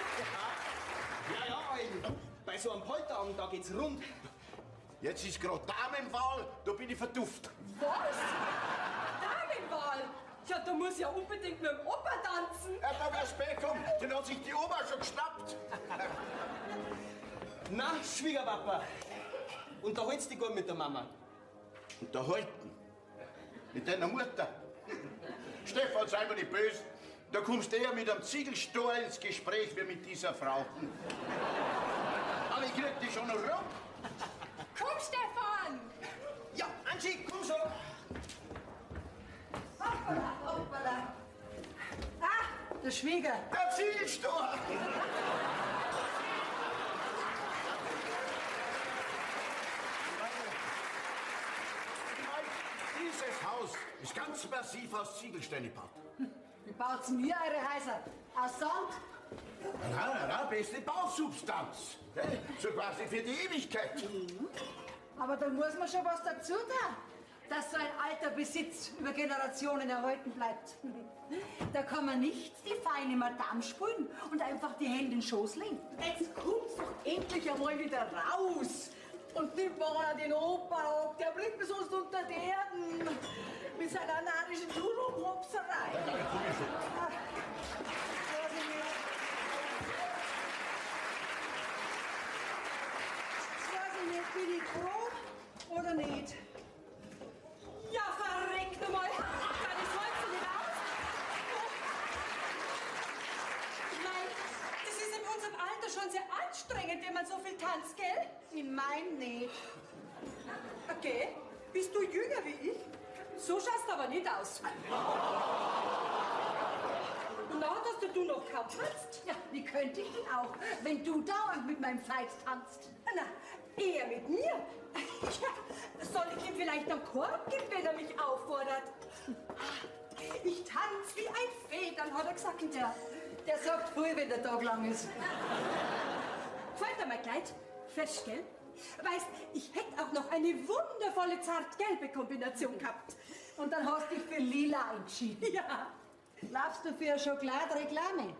Ja, bei so einem Polterabend, da geht's rund. Jetzt ist gerade Damenwahl, da bin ich verduft. Was? Damenwahl? Ja, da muss ja unbedingt mit dem Opa tanzen. Ja, da wär's spät kommen, den hat sich die Oma schon geschnappt. Na, Schwiegerpapa, unterhältst dich gut mit der Mama. Unterhalten? Mit deiner Mutter? Stefan, sei mir nicht böse. Da kommst du eher mit einem Ziegelstohr ins Gespräch wie mit dieser Frau. Aber ich krieg dich schon noch rum. Komm, Stefan! Ja, Angie, komm schon. Hoppala, hoppala. Ah, der Schwieger. Der Ziegelstohr! Dieses Haus ist ganz massiv aus Ziegelsteinen gebaut. Wie baut's mir eure Häuser? Aus Sand? Na, beste Bausubstanz. Gell? So quasi für die Ewigkeit. Aber da muss man schon was dazu tun, dass so ein alter Besitz über Generationen erhalten bleibt. Da kann man nicht die feine Madame spielen und einfach die Hände in den Schoß legen. Jetzt kommt's doch endlich einmal wieder raus. Und nimmt mal den Opa ab, der bringt mich sonst unter die Erden. Mit seiner narischen Lulu-Propserei. Bin ich froh oder nicht? Ja, verreckt nochmal! Kann ich heute nicht aus? Nein, das ist in unserem Alter doch schon sehr anstrengend, wenn man so viel tanzt, gell? Ich mein nicht. Okay, bist du jünger wie ich? So schaust du aber nicht aus. Und dann hast du noch kaum tanzt. Ja, wie könnte ich denn auch, wenn du dauernd mit meinem Feind tanzt? Na, eher mit mir. Ja, soll ich ihm vielleicht einen Korb geben, wenn er mich auffordert? Ich tanz wie ein Federn, hat er gesagt. Der sagt früh, wenn der Tag lang ist. Gefällt dir mein Kleid? Fest, gell? Weißt, ich hätte auch noch eine wundervolle zart-gelbe Kombination gehabt. Und dann hast du dich für lila entschieden. Ja. Glaubst du für eine Schokoladenreklame?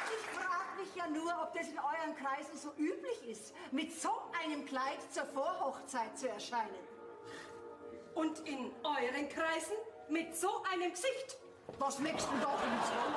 Ich frage mich ja nur, ob das in euren Kreisen so üblich ist, mit so einem Kleid zur Vorhochzeit zu erscheinen. Und in euren Kreisen mit so einem Gesicht? Was möchtest du da für ein Zorn?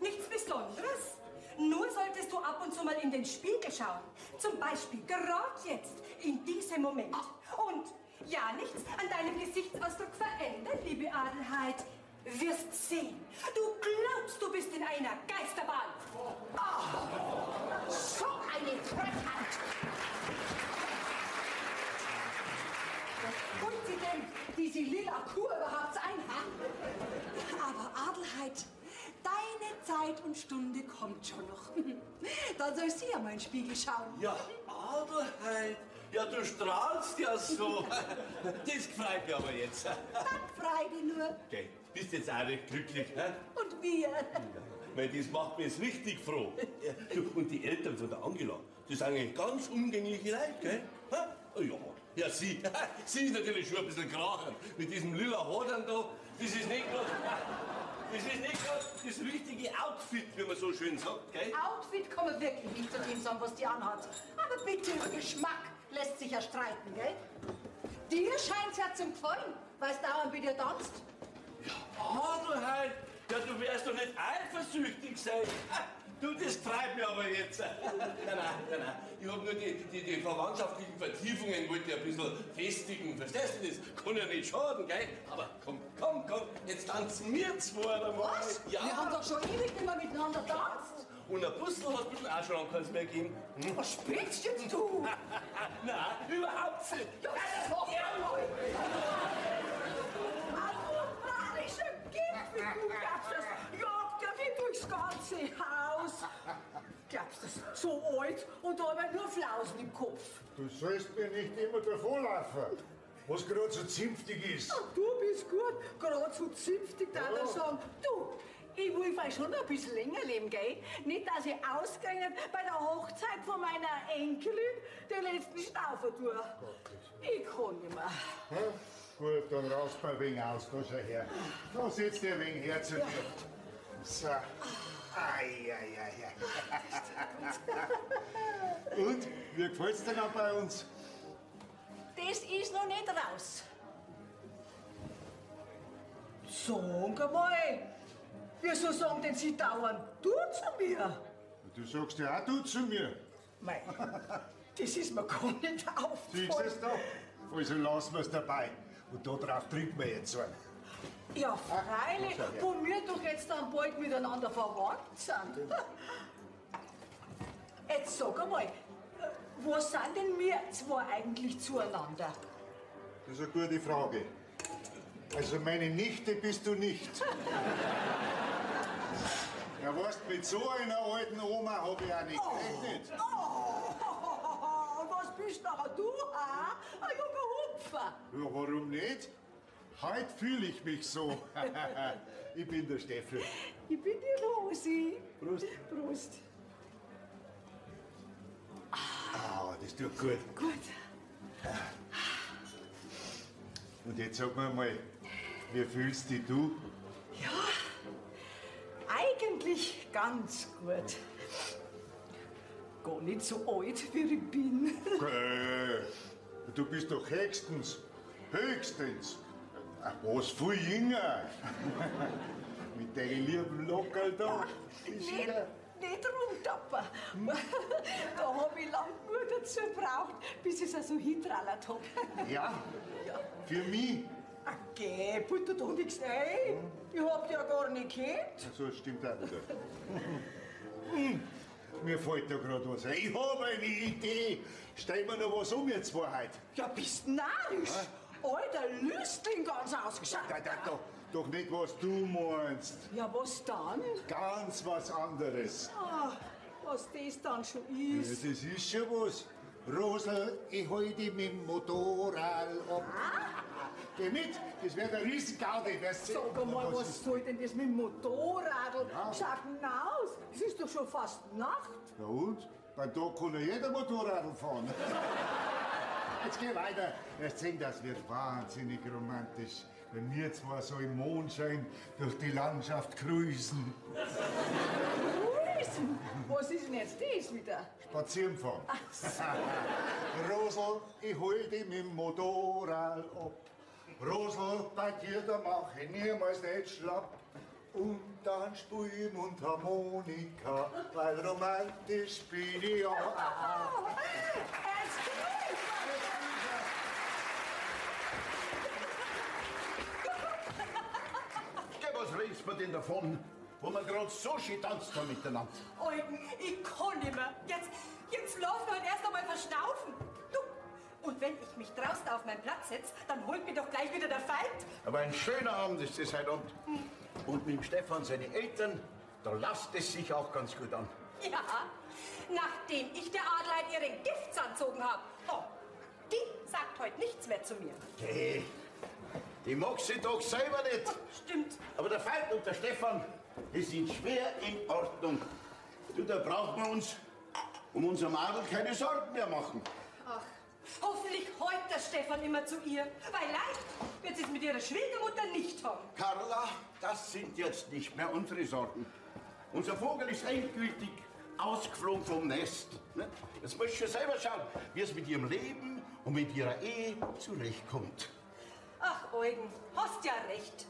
Nichts Besonderes. Nur solltest du ab und zu mal in den Spiegel schauen. Zum Beispiel gerade jetzt, in diesem Moment. Und ja, nichts an deinem Gesichtsausdruck verändern, liebe Adelheid. Wirst sehen. Du glaubst, du bist in einer Geisterbahn. So eine Treffhand! Was holt sie denn, diese lila Kuh überhaupt ein? Aber Adelheid, deine Zeit und Stunde kommt schon noch. Dann soll sie ja mal in den Spiegel schauen. Ja, Adelheid. Ja, du strahlst ja so. Das freut mich aber jetzt. Dann freu dich nur. Okay, bist jetzt auch recht glücklich, hä? Und wir. Weil das macht mich jetzt richtig froh. Ja, du, und die Eltern von der Angela, das sind eigentlich ganz umgängliche Leute, gell? Hä? Oh ja. Ja, sie ist natürlich schon ein bisschen krachen. Mit diesem lila Hodern da, das ist nicht gerade das richtige Outfit, wie man so schön sagt, gell? Outfit kann man wirklich nicht zu dem sagen, was die anhat. Aber bitte, über Geschmack lässt sich ja streiten, gell? Dir scheint's ja zum Gefallen, weil es dauernd mit dir tanzt. Adelheid, ja, du wärst doch nicht eifersüchtig sein. Du, das freut mich aber jetzt. Nein. Ich hab nur die verwandtschaftlichen Vertiefungen wollte ich ein bisschen festigen. Verstehst du das? Kann ja nicht schaden, gell? Aber komm, jetzt tanzen wir zwei einmal. Was? Ja. Wir haben doch schon ewig nicht mehr miteinander tanzt. Und ein Puzzle hast du auch schon lange keins mehr gegeben. Was spielst jetzt du? Nein, überhaupt nicht. Ja, moralische Gipfel, du glaubst das, jagt ja wie durchs ganze Haus. Glaubst das, so alt und da haben nur Flausen im Kopf. Du sollst mir nicht immer davonlaufen, was gerade so zünftig ist. Ach, du bist gut, gerade so zünftig, da er sagen. Du, ich will vielleicht schon noch ein bisschen länger leben, gell? Nicht, dass ich ausgerechnet bei der Hochzeit von meiner Enkelin den letzten Staufer tue. Ich kann nicht mehr. Ja? Gut, dann raus mal ein wenig aus, da schau her. Da setzt ihr ein wenig her zu mir. So. Und, wie gefällt's dir noch bei uns? Das ist noch nicht raus. Sag mal, wieso sagen denn Sie dauernd du zu mir? Du sagst ja auch du zu mir. Mei, das ist mir gar nicht Siehst du aufgefallen. es da? Also lassen wir's dabei. Und da drauf trinken wir jetzt einen. Ja, freilich, wo wir doch jetzt dann bald miteinander verwandt sind. Jetzt sag einmal, was sind denn wir zwei eigentlich zueinander? Das ist eine gute Frage. Also meine Nichte bist du nicht. Ja, weißt, mit so einer alten Oma hab ich auch nicht gerechnet. Oh, was bist nachher du, ha? Ein junger Hupfer. Ja, warum nicht? Heute fühle ich mich so. Ich bin der Steffi. Ich bin die Rosi. Prost. Prost. Ah, das tut gut. Gut. Und jetzt sag mir mal, wie fühlst dich du? Ja, eigentlich ganz gut. Gar nicht so alt, wie ich bin. Du bist doch höchstens. Was viel jünger. Mit deinen lieben Lockerl da. Nicht rumtappen. Da hab ich lang gut dazu braucht, bis ich es so hintrallert hab. Ja, für mich. Okay, put du doch nichts ein. Ich hab ja gar nicht gehört. So stimmt auch wieder. Mir fällt da gerade was ein. Ich habe eine Idee. Stell mir noch was um jetzt zwei heute. Ja, bist narrisch. Alter, Lüstling ganz ausgeschaut. Doch nicht, was du meinst. Ja, was dann? Ganz was anderes. Ah, was das dann schon Ja, ist. das ist schon was. Rosel, ich hol dich mit dem Motorrad ab. Geh mit, das wird ein Riesengaudi. Sag mal, was soll denn das mit dem Motorradl? Ja. Schaut denn aus? Es ist doch schon fast Nacht. Ja und? Beim Tag kann ja jeder Motorrad fahren. Jetzt geh weiter. Erst sehen, das wird wahnsinnig romantisch. Wenn wir zwar so im Mondschein durch die Landschaft cruisen. Grüßen? Was ist denn jetzt das wieder? Spazieren fahren. Rosel, ich hol dich mit dem Motorrad ab. Rosel, bei dir, da mach ich niemals nicht schlapp. Und dann spiel ich Mundharmonika, weil romantisch bin ich ja. Was redest du denn davon, wo wir gerade so schön tanzt haben miteinander? Eugen, ich kann nicht mehr. Jetzt lass mich halt erst einmal verschnaufen. Du, und wenn ich mich draußen auf meinen Platz setze, dann holt mich doch gleich wieder der Feind. Aber ein schöner Abend ist es heute Abend. Und mit dem Stefan, seine Eltern, da lasst es sich auch ganz gut an. Ja, nachdem ich der Adelheid ihren Gifts anzogen habe. Oh, die sagt heute nichts mehr zu mir. Geh, die mag sie doch selber nicht. Stimmt. Aber der Veit und der Stefan, die sind schwer in Ordnung. Du, da braucht man uns um unser Madel keine Sorgen mehr machen. Ach, hoffentlich heult der Stefan immer zu ihr, weil leicht wird sie es mit ihrer Schwiegermutter nicht haben. Carla, das sind jetzt nicht mehr unsere Sorgen. Unser Vogel ist endgültig ausgeflogen vom Nest. ne? Jetzt musst du schon selber schauen, wie es mit ihrem Leben und mit ihrer Ehe zurechtkommt. Ach, Eugen, hast ja recht.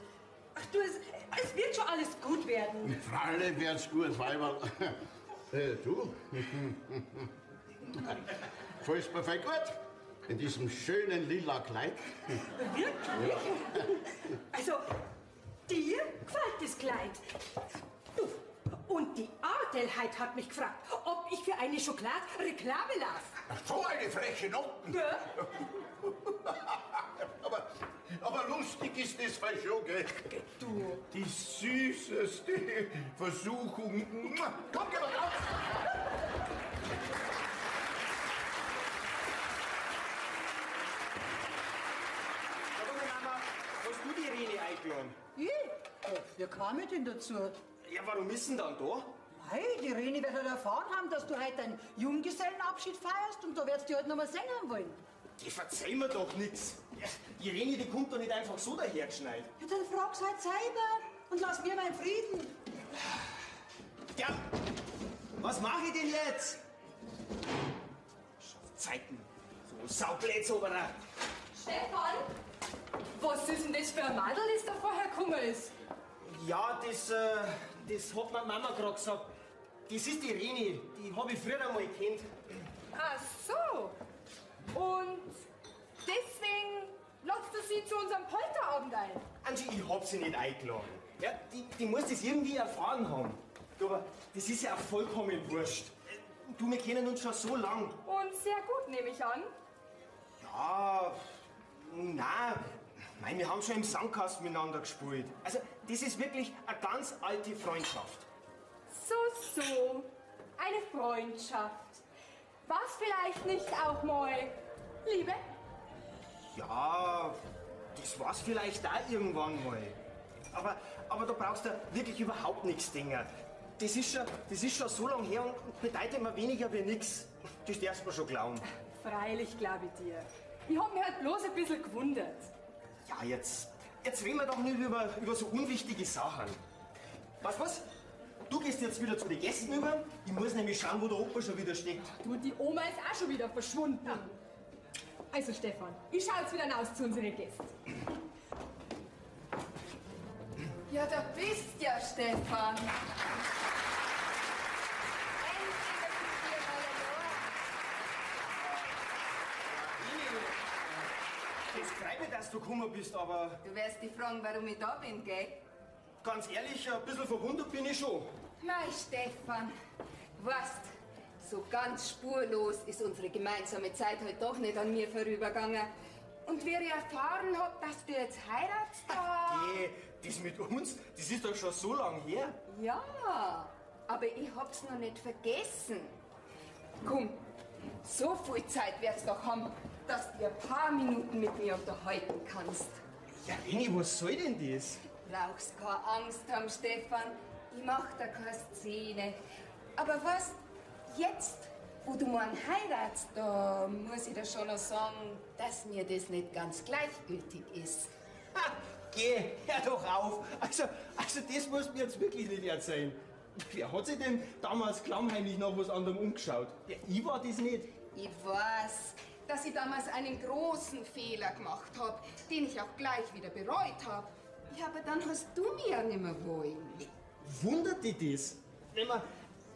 Ach du, es wird schon alles gut werden. Freilich wär's gut, Weiberl. Du? Fällst perfekt gut. In diesem schönen lila Kleid. Wirklich? Also, dir gefällt das Kleid. Du, und die Adelheid hat mich gefragt, ob ich für eine Schokolade Reklame darf. Ach, so eine freche Noten. Ja? Aber lustig ist das weil schon, gell? Du. Die süßeste Versuchung. Komm, geh mal raus! Sag mal, Mama, hast du die Rene eingeladen? Ich? Wie kam ich denn dazu? Ja, warum ist denn dann da? Hey, die Reni wird halt erfahren haben, dass du heute einen Junggesellenabschied feierst und da wirst du halt noch mal singen wollen. Die verzeih mir doch nix. Ja, die Rene, die kommt doch nicht einfach so dahergeschneit. Ja, dann frag's halt selber und lass mir meinen Frieden. Ja, was mache ich denn jetzt? Schaff Zeiten. So Saublätzoberer. Stefan, was ist denn das für ein Madel, das da vorher gekommen ist? Ja, das hat meine Mama gerade gesagt. Das ist die Reni, die habe ich früher einmal gekannt. Ach so. Und deswegen lockst du sie zu unserem Polterabend ein? Angie, ich hab sie nicht eingeladen. Ja, die muss das irgendwie erfahren haben. Du, aber das ist ja auch vollkommen wurscht. Du, wir kennen uns schon so lang. Und sehr gut, nehme ich an. Ja, nein, wir haben schon im Sandkasten miteinander gespielt. Also, das ist wirklich eine ganz alte Freundschaft. So. Eine Freundschaft. Was vielleicht nicht auch mal Liebe? Ja, das war's vielleicht auch irgendwann mal. Aber da brauchst du wirklich überhaupt nichts denken. Das ist schon so lange her und bedeutet mir weniger wie nichts. Das darfst du mir schon glauben. Freilich, glaube ich dir. Ich hab mich halt bloß ein bisschen gewundert. Ja, jetzt reden wir doch nicht über so unwichtige Sachen. Weißt du was? Du gehst jetzt wieder zu den Gästen über. Ich muss nämlich schauen, wo der Opa schon wieder steckt. Du, die Oma ist auch schon wieder verschwunden. Also Stefan, ich schau jetzt wieder hinaus zu unseren Gästen. Ja, da bist ja, Stefan. Es freut mich, dass du gekommen bist, aber Du wirst dich fragen, warum ich da bin, gell? ganz ehrlich, ein bisschen verwundert bin ich schon. Mei, Stefan, weißt, so ganz spurlos ist unsere gemeinsame Zeit heute doch nicht an mir vorübergegangen. Und wie ich erfahren hab, dass du jetzt heiratst, da... Geh, das mit uns, das ist doch schon so lang her. Ja, aber ich hab's noch nicht vergessen. Komm, so viel Zeit wird's doch haben, dass du ein paar Minuten mit mir unterhalten kannst. Ja, Rini, was soll denn das? Brauchst keine Angst haben, Stefan. Ich mach da keine Szene. Aber was, jetzt, wo du morgen heiratst, da muss ich dir schon noch sagen, dass mir das nicht ganz gleichgültig ist. Ha, geh, hör doch auf. Also das musst du mir jetzt wirklich nicht erzählen. Wer hat sich denn damals klammheimlich nach was anderem umgeschaut? Ja, ich war das nicht. Ich weiß, dass ich damals einen großen Fehler gemacht habe, den ich auch gleich wieder bereut habe. Ja, aber dann hast du mir ja nicht mehr wollen. Wundert dich das?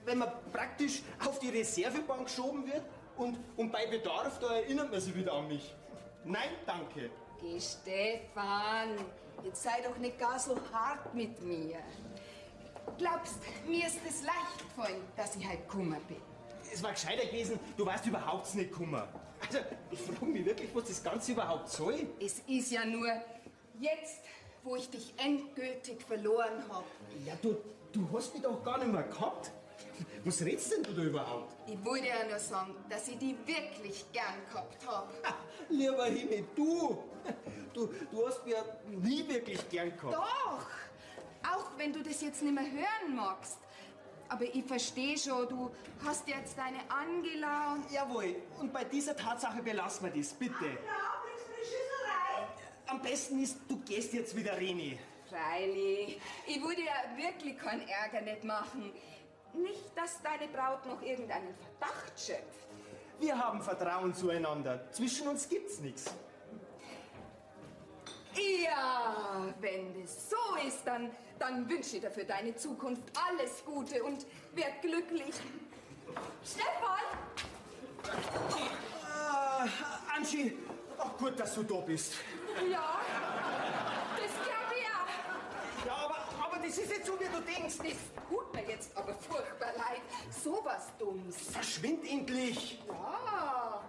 Wenn man praktisch auf die Reservebank geschoben wird und bei Bedarf, da erinnert man sich wieder an mich. Nein, danke. Geh, Stefan, jetzt sei doch nicht gar so hart mit mir. Glaubst, mir ist es leicht gefallen, dass ich heute gekommen bin. Es war gescheiter gewesen, du warst überhaupt nicht gekommen. Also, ich frage mich wirklich, was das Ganze überhaupt soll. Es ist ja nur jetzt, wo ich dich endgültig verloren habe. Ja, du hast mich doch gar nicht mehr gehabt. Was redest denn du da überhaupt? Ich wollte ja nur sagen, dass ich dich wirklich gern gehabt habe. Lieber Himmel, du hast mich ja nie wirklich gern gehabt. Doch, auch wenn du das jetzt nicht mehr hören magst. Aber ich verstehe schon, du hast jetzt deine Angela und... Jawohl, und bei dieser Tatsache belassen wir das, bitte. Am besten ist, du gehst jetzt wieder, Reni. Freilich, ich würde ja wirklich keinen Ärger nicht machen. Nicht, dass deine Braut noch irgendeinen Verdacht schöpft. Wir haben Vertrauen zueinander. Zwischen uns gibt's nichts. Ja, wenn das so ist, dann wünsche ich dir für deine Zukunft alles Gute und werd glücklich. Stefan! Angie, ach gut, dass du da bist. Ja, das glaube ich auch. Ja, aber das ist nicht so, wie du denkst. Das tut mir jetzt aber furchtbar leid. So was Dummes. Verschwind endlich. Ja,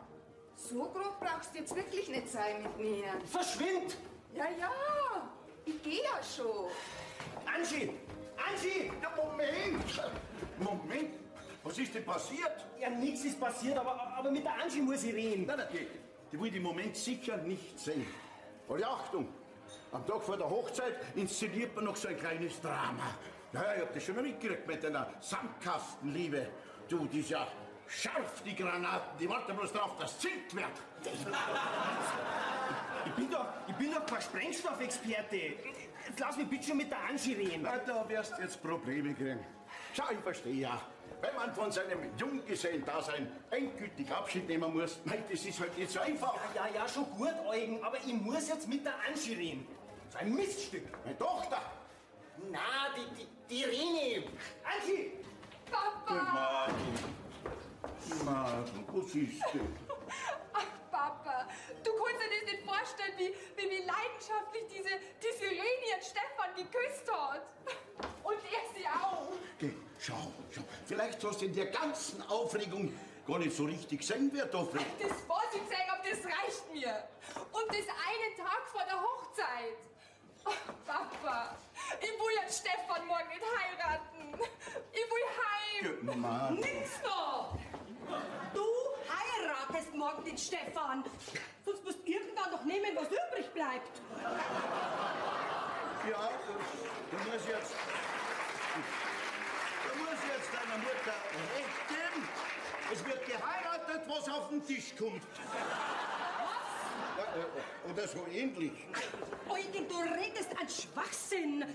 so grob brauchst du jetzt wirklich nicht sein mit mir. Verschwind! Ja, ich gehe ja schon. Angie! Ja, Moment! Was ist denn passiert? Ja, nichts ist passiert, aber mit der Angie muss ich reden. Nein, die will im Moment sicher nicht sehen. Aber Achtung! Am Tag vor der Hochzeit inszeniert man noch so ein kleines Drama. Ja, ich hab das schon mal mitgekriegt mit deiner Sandkastenliebe. Du, die ist ja scharf, die Granaten, die warten bloß drauf, dass zündet wird. Ich bin doch kein Sprengstoffexperte. Jetzt lass mich bitte schon mit der Angie reden. Na, da wirst du jetzt Probleme kriegen. Schau, ich verstehe ja. Wenn man von seinem Junggesellendasein endgültig Abschied nehmen muss, nein, das ist halt nicht so einfach. Ja, schon gut, Eugen, aber ich muss jetzt mit der Angie reden. So ein Miststück. Meine Tochter! Na, die Reni. Angie! Papa! Martin, was ist denn? Ach, Papa, du kannst dir das nicht vorstellen, wie leidenschaftlich diese Reni und Stefan geküsst hat. Und er sie auch. Geh, schau. Vielleicht hast du in der ganzen Aufregung gar nicht so richtig sehen, wer da fliegt. Das, was ich gesehen habe, das reicht mir. Und das einen Tag vor der Hochzeit. Ach, Papa, ich will jetzt Stefan morgen nicht heiraten. Ich will heim. Mann. Nix noch! Du heiratest morgen den Stefan. Sonst musst du irgendwann noch nehmen, was übrig bleibt. Ja, du musst jetzt deiner Mutter recht geben. Es wird geheiratet, was auf den Tisch kommt. Ja, oder so ähnlich. Eugen, du redest an Schwachsinn.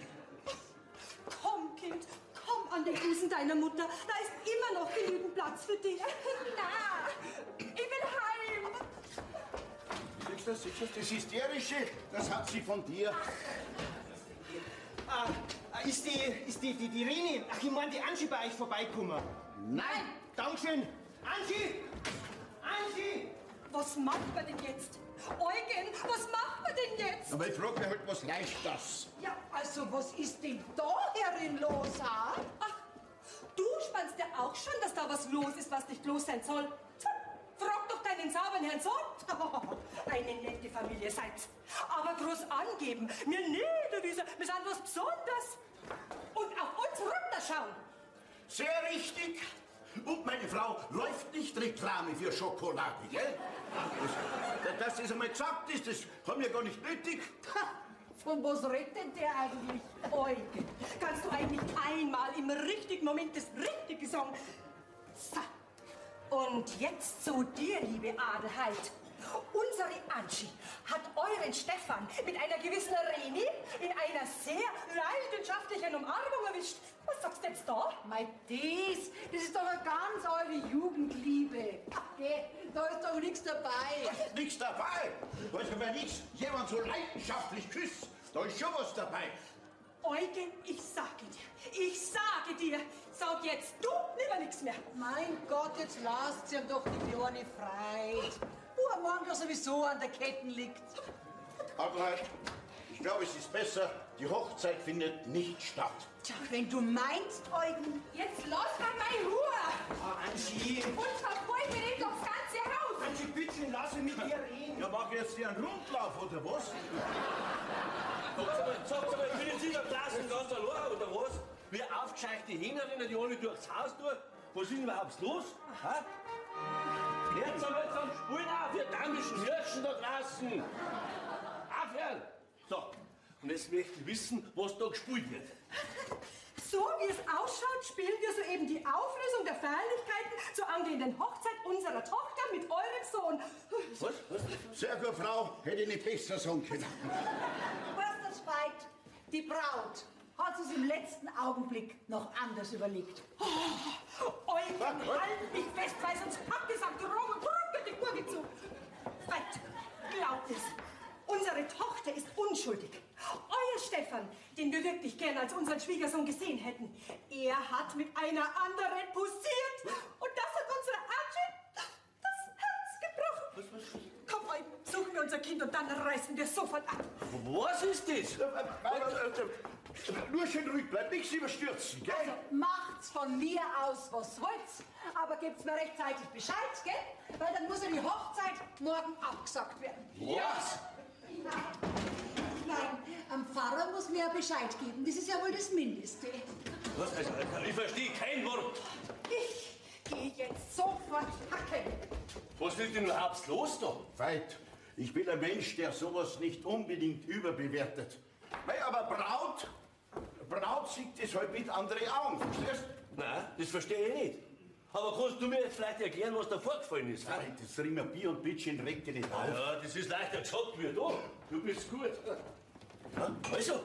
Komm, Kind, komm an den Busen deiner Mutter. Da ist immer noch genügend Platz für dich. Na, ich will heim. Siehst du, das Hysterische, das hat sie von dir. Ist die Reni, ach, ich meine, die Angie bei euch vorbeikommen? Nein! Dankeschön. Angie! Was macht man denn jetzt? Eugen, was machen wir denn jetzt? Aber ich frage mich halt, was leicht das? Ja, also was ist denn da herin los, ha? Ach, du spannst ja auch schon, dass da was los ist, was nicht los sein soll. Tja, frag doch deinen sauberen Herrn Sohn. Eine nette Familie seid. Aber groß angeben, mir niederwiesen, wir sind was Besonderes. Und auf uns runterschauen. Sehr richtig. Und meine Frau läuft nicht Reklame für Schokolade, gell? Dass das einmal gesagt ist, das haben wir gar nicht nötig. Von was redet denn der eigentlich? Eugen, kannst du eigentlich einmal im richtigen Moment das Richtige sagen? So. Und jetzt zu dir, liebe Adelheid. Unsere Anschi hat euren Stefan mit einer gewissen Reni in einer sehr leidenschaftlichen Umarmung erwischt. Was sagst du jetzt da? Mei, das ist doch eine ganz alte Jugendliebe. Geh, da ist doch nichts dabei. Nichts dabei. Also wenn ich jemand so leidenschaftlich küsse, da ist schon was dabei. Eugen, ich sage dir, sag jetzt du lieber nichts mehr. Mein Gott, jetzt lasst sie ihm doch die kleine Freit. Wo er morgen doch sowieso an der Ketten liegt. Adelheid, ich glaube, es ist besser, die Hochzeit findet nicht statt. Tja, wenn du meinst, Eugen. Jetzt lass mal meine Ruhe. Ah, Anschi. Und verfolge mich nicht aufs ganze Haus. Anschi, bitte, lass mich mit dir reden. Ja, mach jetzt hier einen Rundlauf, oder was? Sagt mal, ich bin jetzt in der Klasse ganz allein, oder was? Wie aufgescheuchte Hähnerinnen, die alle durchs Haus tun. Was ist denn überhaupt los? Ha? Jetzt einmal zum Spulen auf, ihr dämlichen Hirschen da draußen! Aufhören! So, und jetzt möchte ich wissen, was da gespielt wird. So wie es ausschaut, spielen wir soeben die Auflösung der Feierlichkeiten zur angehenden Hochzeit unserer Tochter mit eurem Sohn. Was? Sehr gut, Frau. Hätte ich nicht besser sagen können. Was das Veit? Die Braut hat es im letzten Augenblick noch anders überlegt. Eugen, halt mich fest, weil sonst packt es am Drogen und ruckelt die Gurke zu. Veit, glaubt es. Unsere Tochter ist unschuldig. Euer Stefan, den wir wirklich gern als unseren Schwiegersohn gesehen hätten, er hat mit einer anderen posiert. Und das hat unserer Archie das Herz gebrochen. Komm, Eugen, suchen wir unser Kind und dann reißen wir sofort ab. Was ist das? Nur schön ruhig bleiben, nichts überstürzen, gell? Also macht's von mir aus, was wollt's. Aber gebt's mir rechtzeitig Bescheid, gell? Weil dann muss ja die Hochzeit morgen abgesagt werden. Was? Nein, am Pfarrer muss mir ja Bescheid geben. Das ist ja wohl das Mindeste. Was? Also, ich verstehe kein Wort. Ich gehe jetzt sofort hacken. Was ist denn überhaupt los da? Veit, ich bin ein Mensch, der sowas nicht unbedingt überbewertet. Weil aber Braut sieht es halt mit anderen Augen, verstehst du? Nein, das verstehe ich nicht. Aber kannst du mir jetzt vielleicht erklären, was da vorgefallen ist? Veit, das Rimmer Bier und Bitchen regt dich nicht auf. Ja, das ist leichter gesagt wie du. Du bist gut. Ja, also?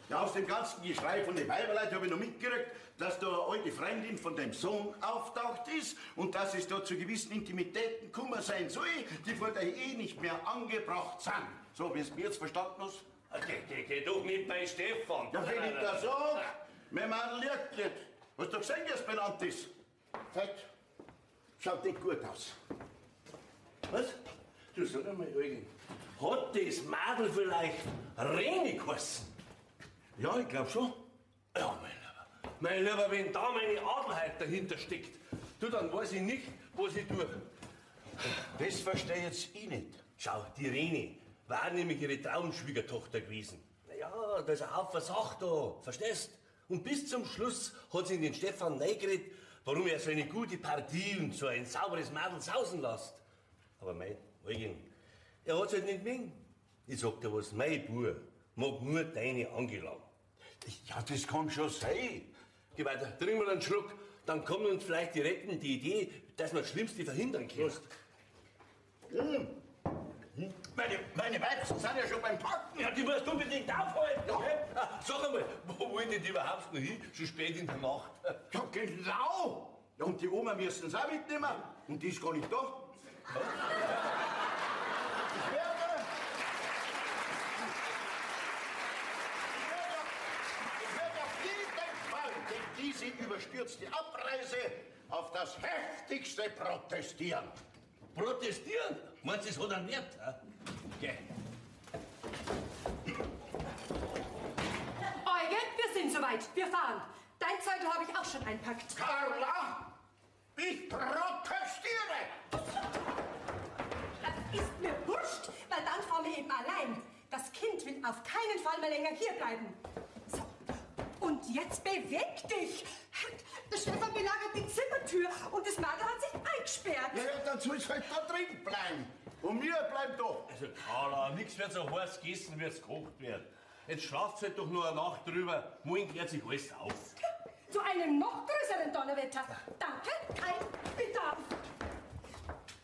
Ja, aus dem ganzen Geschrei von den Weiberleuten habe ich noch mitgekriegt, dass da eine alte Freundin von deinem Sohn auftaucht ist und dass es da zu gewissen Intimitäten gekommen sein soll, die vor der Ehe nicht mehr angebracht sind. So, wie es mir jetzt verstanden hast. Geh doch nicht bei Stefan. Ja, wenn ich das sag, mein Mann liegt nicht. Hast du gesehen, wie es benannt ist? Veit, schaut nicht gut aus. Was? Du sag einmal, Eugen, hat das Madel vielleicht Reni geheißen? Ja, ich glaube schon. Ja, mein Lieber, wenn da meine Adelheid dahinter steckt, du, dann weiß ich nicht, was ich tue. Das verstehe jetzt ich nicht. Schau, die Reni war nämlich ihre Traumschwiegertochter gewesen. Naja, da ist ein Haufen Sache da, verstehst? Und bis zum Schluss hat sie in den Stefan reingeredet, warum er so eine gute Partie und so ein sauberes Madel sausen lässt. Aber mein Eugen, er hat's halt nicht mögen. Ich sag dir was, mein Bub mag nur deine Angela. Ja, das kann schon sein. Geh weiter, trink mal einen Schluck, dann kommt uns vielleicht die rettende Idee, dass wir das Schlimmste verhindern können. Meine Weizen sind ja schon beim Packen. Ja, die musst du unbedingt aufhalten. Ja. Sag einmal, wo wollen die überhaupt noch hin? So spät in der Nacht. Ja, genau. Ja, und die Oma müssen es auch mitnehmen. Und die ist gar nicht da. Ich werde auf jeden Fall gegen diese überstürzte Abreise auf das Heftigste protestieren. Protestieren? Meinst du, es hat einen Wert? Geh. Eugen, wir sind soweit. Wir fahren. Dein Zeug habe ich auch schon einpackt. Carla, ich protestiere! Das ist mir wurscht, weil dann fahren wir eben allein. Das Kind will auf keinen Fall mehr länger hierbleiben. So, und jetzt beweg dich. Der Stefan belagert die Zimmertür und das Mädel hat sich eingesperrt. Ja, dann soll es halt da drin bleiben. Und mir bleibt da. Also, Carla, nichts wird so heiß gegessen, wie es gekocht wird. Jetzt schlaft halt doch nur eine Nacht drüber. Morgen klärt sich alles auf. Zu einem noch größeren Donnerwetter. Danke, kein Bedarf.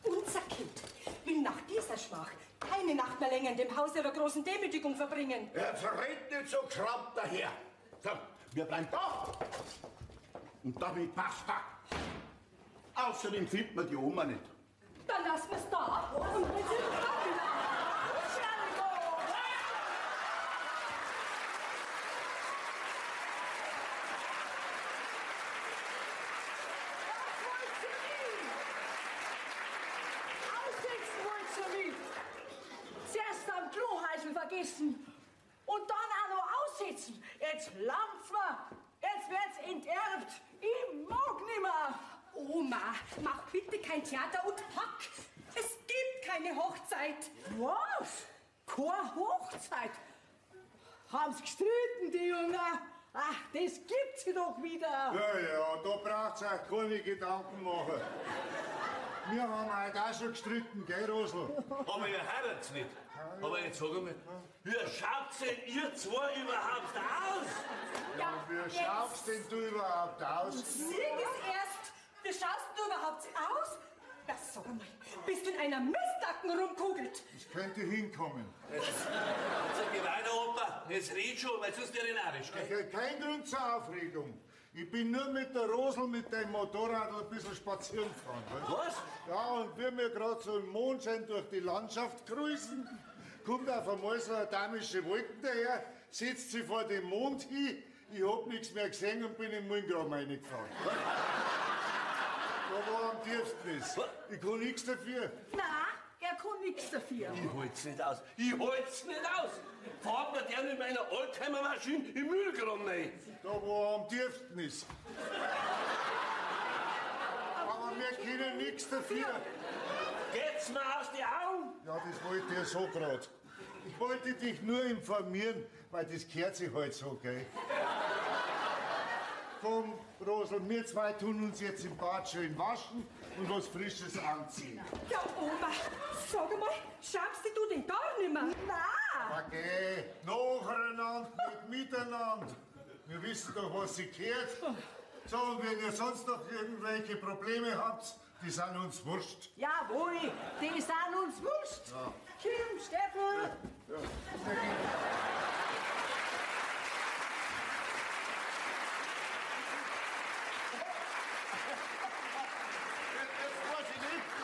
Unser Kind will nach dieser Schmach keine Nacht mehr länger in dem Haus ihrer großen Demütigung verbringen. Jetzt red nicht so krabb daher. So, wir bleiben da. Und damit basta. Außerdem findet man die Oma nicht. Dann lassen wir es da und wir sind da. Zuerst am Kloheißel vergessen und dann auch noch aussitzen. Jetzt langt's mir. Jetzt wird's enterbt. Ich mag nimmer. Oma, mach bitte kein Theater und pack. Es gibt keine Hochzeit. Was? Keine Hochzeit? Haben's gestritten, die Jungen? Ach, das gibt's doch wieder. Ja, da braucht's euch keine Gedanken machen. Wir haben heute auch schon gestritten, gell, Rosl? Aber ihr heirat's nicht. Aber jetzt sag einmal, wie schaut's denn ihr zwei überhaupt aus? Ja, wie schaust denn du überhaupt aus? Sieg es erst. Wie schaust du überhaupt aus? Das sag mal, bist du in einer Mistlacken rumkugelt? Das könnte hinkommen. Jetzt geh weiter, Opa. Jetzt red schon, weil sonst wäre ich narrisch, gell? Kein Grund zur Aufregung. Ich bin nur mit der Rosel mit dem Motorrad ein bisschen spazieren gefahren. Was? Ja, und wie wir gerade so im Mondschein durch die Landschaft cruisen, kommt auf einmal so eine damische Wolken daher, setzt sie vor dem Mond hin, ich hab nichts mehr gesehen und bin im Muldengraben reingefahren. Da war am tiefsten ist. Ich kann nichts dafür. Nein, er kann nichts dafür. Ich halt's nicht aus. Ich halt's nicht aus. Fahrt mir der mit meiner Oldtimer-Maschine im Müllgraben rein. Da wo er am tiefsten ist. Aber wir können nichts dafür. Geht's mir aus die Augen? Ja, das wollte ich ja so grad. Ich wollte dich nur informieren, weil das gehört sich halt so, gell? Komm, Rosel, wir zwei tun uns jetzt im Bad schön waschen und was Frisches anziehen. Ja, Oma, sag mal, schaffst du den gar nimmer? Nein. Okay, nacheinander, nicht miteinander. Wir wissen doch, was sie gehört. So, und wenn ihr sonst noch irgendwelche Probleme habt, die sind uns wurscht. Jawohl, die sind uns wurscht. Ja. Kim, Steffen. Ja.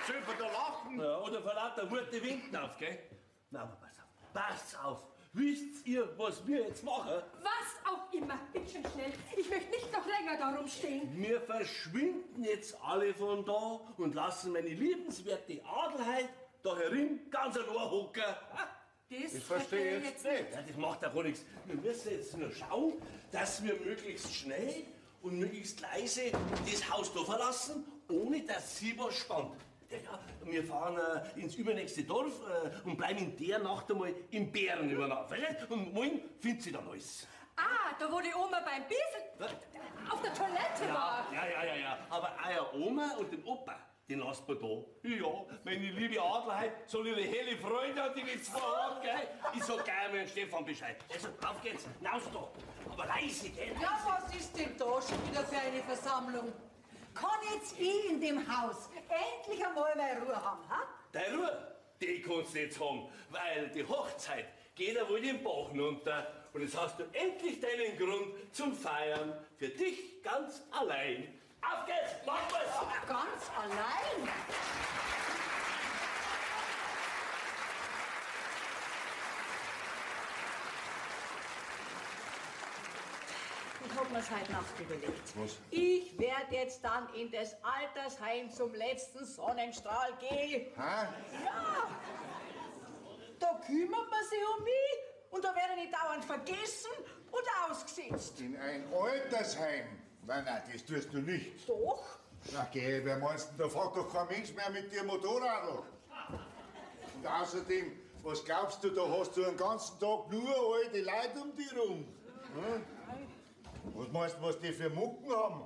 Selber da lachen. Ja, oder vor lauter Wut die Winden auf, gell? Na, aber pass auf. Pass auf. Wisst ihr, was wir jetzt machen? Was auch immer. Bitte schön schnell. Ich möchte nicht noch länger da rumstehen. Wir verschwinden jetzt alle von da und lassen meine liebenswerte Adelheid da herin ganz an Ohr hocken. Ich verstehe jetzt nicht. Ja, das macht doch gar nichts. Wir müssen jetzt nur schauen, dass wir möglichst schnell und möglichst leise das Haus da verlassen, ohne dass sie was spannt. Ja, wir fahren ins übernächste Dorf und bleiben in der Nacht einmal im Bären über Nacht. Und morgen findet sie dann alles. Ah, da wo die Oma beim Biesel auf der Toilette war. Ja. Aber euer Oma und den Opa, den lasst man da. Ja, meine liebe Adelheid soll ihre helle Freude an die jetzt vorhaben, gell? Ich sag gleich mal Stefan Bescheid. Also, auf geht's, hinaus da. Aber leise, gell? Ja, was ist denn da schon wieder für eine Versammlung? Kann jetzt ich in dem Haus endlich einmal meine Ruhe haben, ha? Deine Ruhe, die kannst du jetzt haben, weil die Hochzeit geht ja wohl den Bach runter. Und jetzt hast du endlich deinen Grund zum Feiern für dich ganz allein. Auf geht's, mach was! Ganz allein? Ich hab ich mir's heute Nacht überlegt. Was? Ich werde jetzt dann in das Altersheim zum letzten Sonnenstrahl gehen. Hä? Ja. Da kümmert man sich um mich und da werde ich nicht dauernd vergessen und ausgesetzt. In ein Altersheim? Nein, nein, das tust du nicht. Doch. Na geh, wer meinst du, da fährt doch kein Mensch mehr mit dir Motorradl. Und außerdem, was glaubst du, da hast du den ganzen Tag nur alte Leute um dich rum? Hm? Was meinst du, was die für Mucken haben?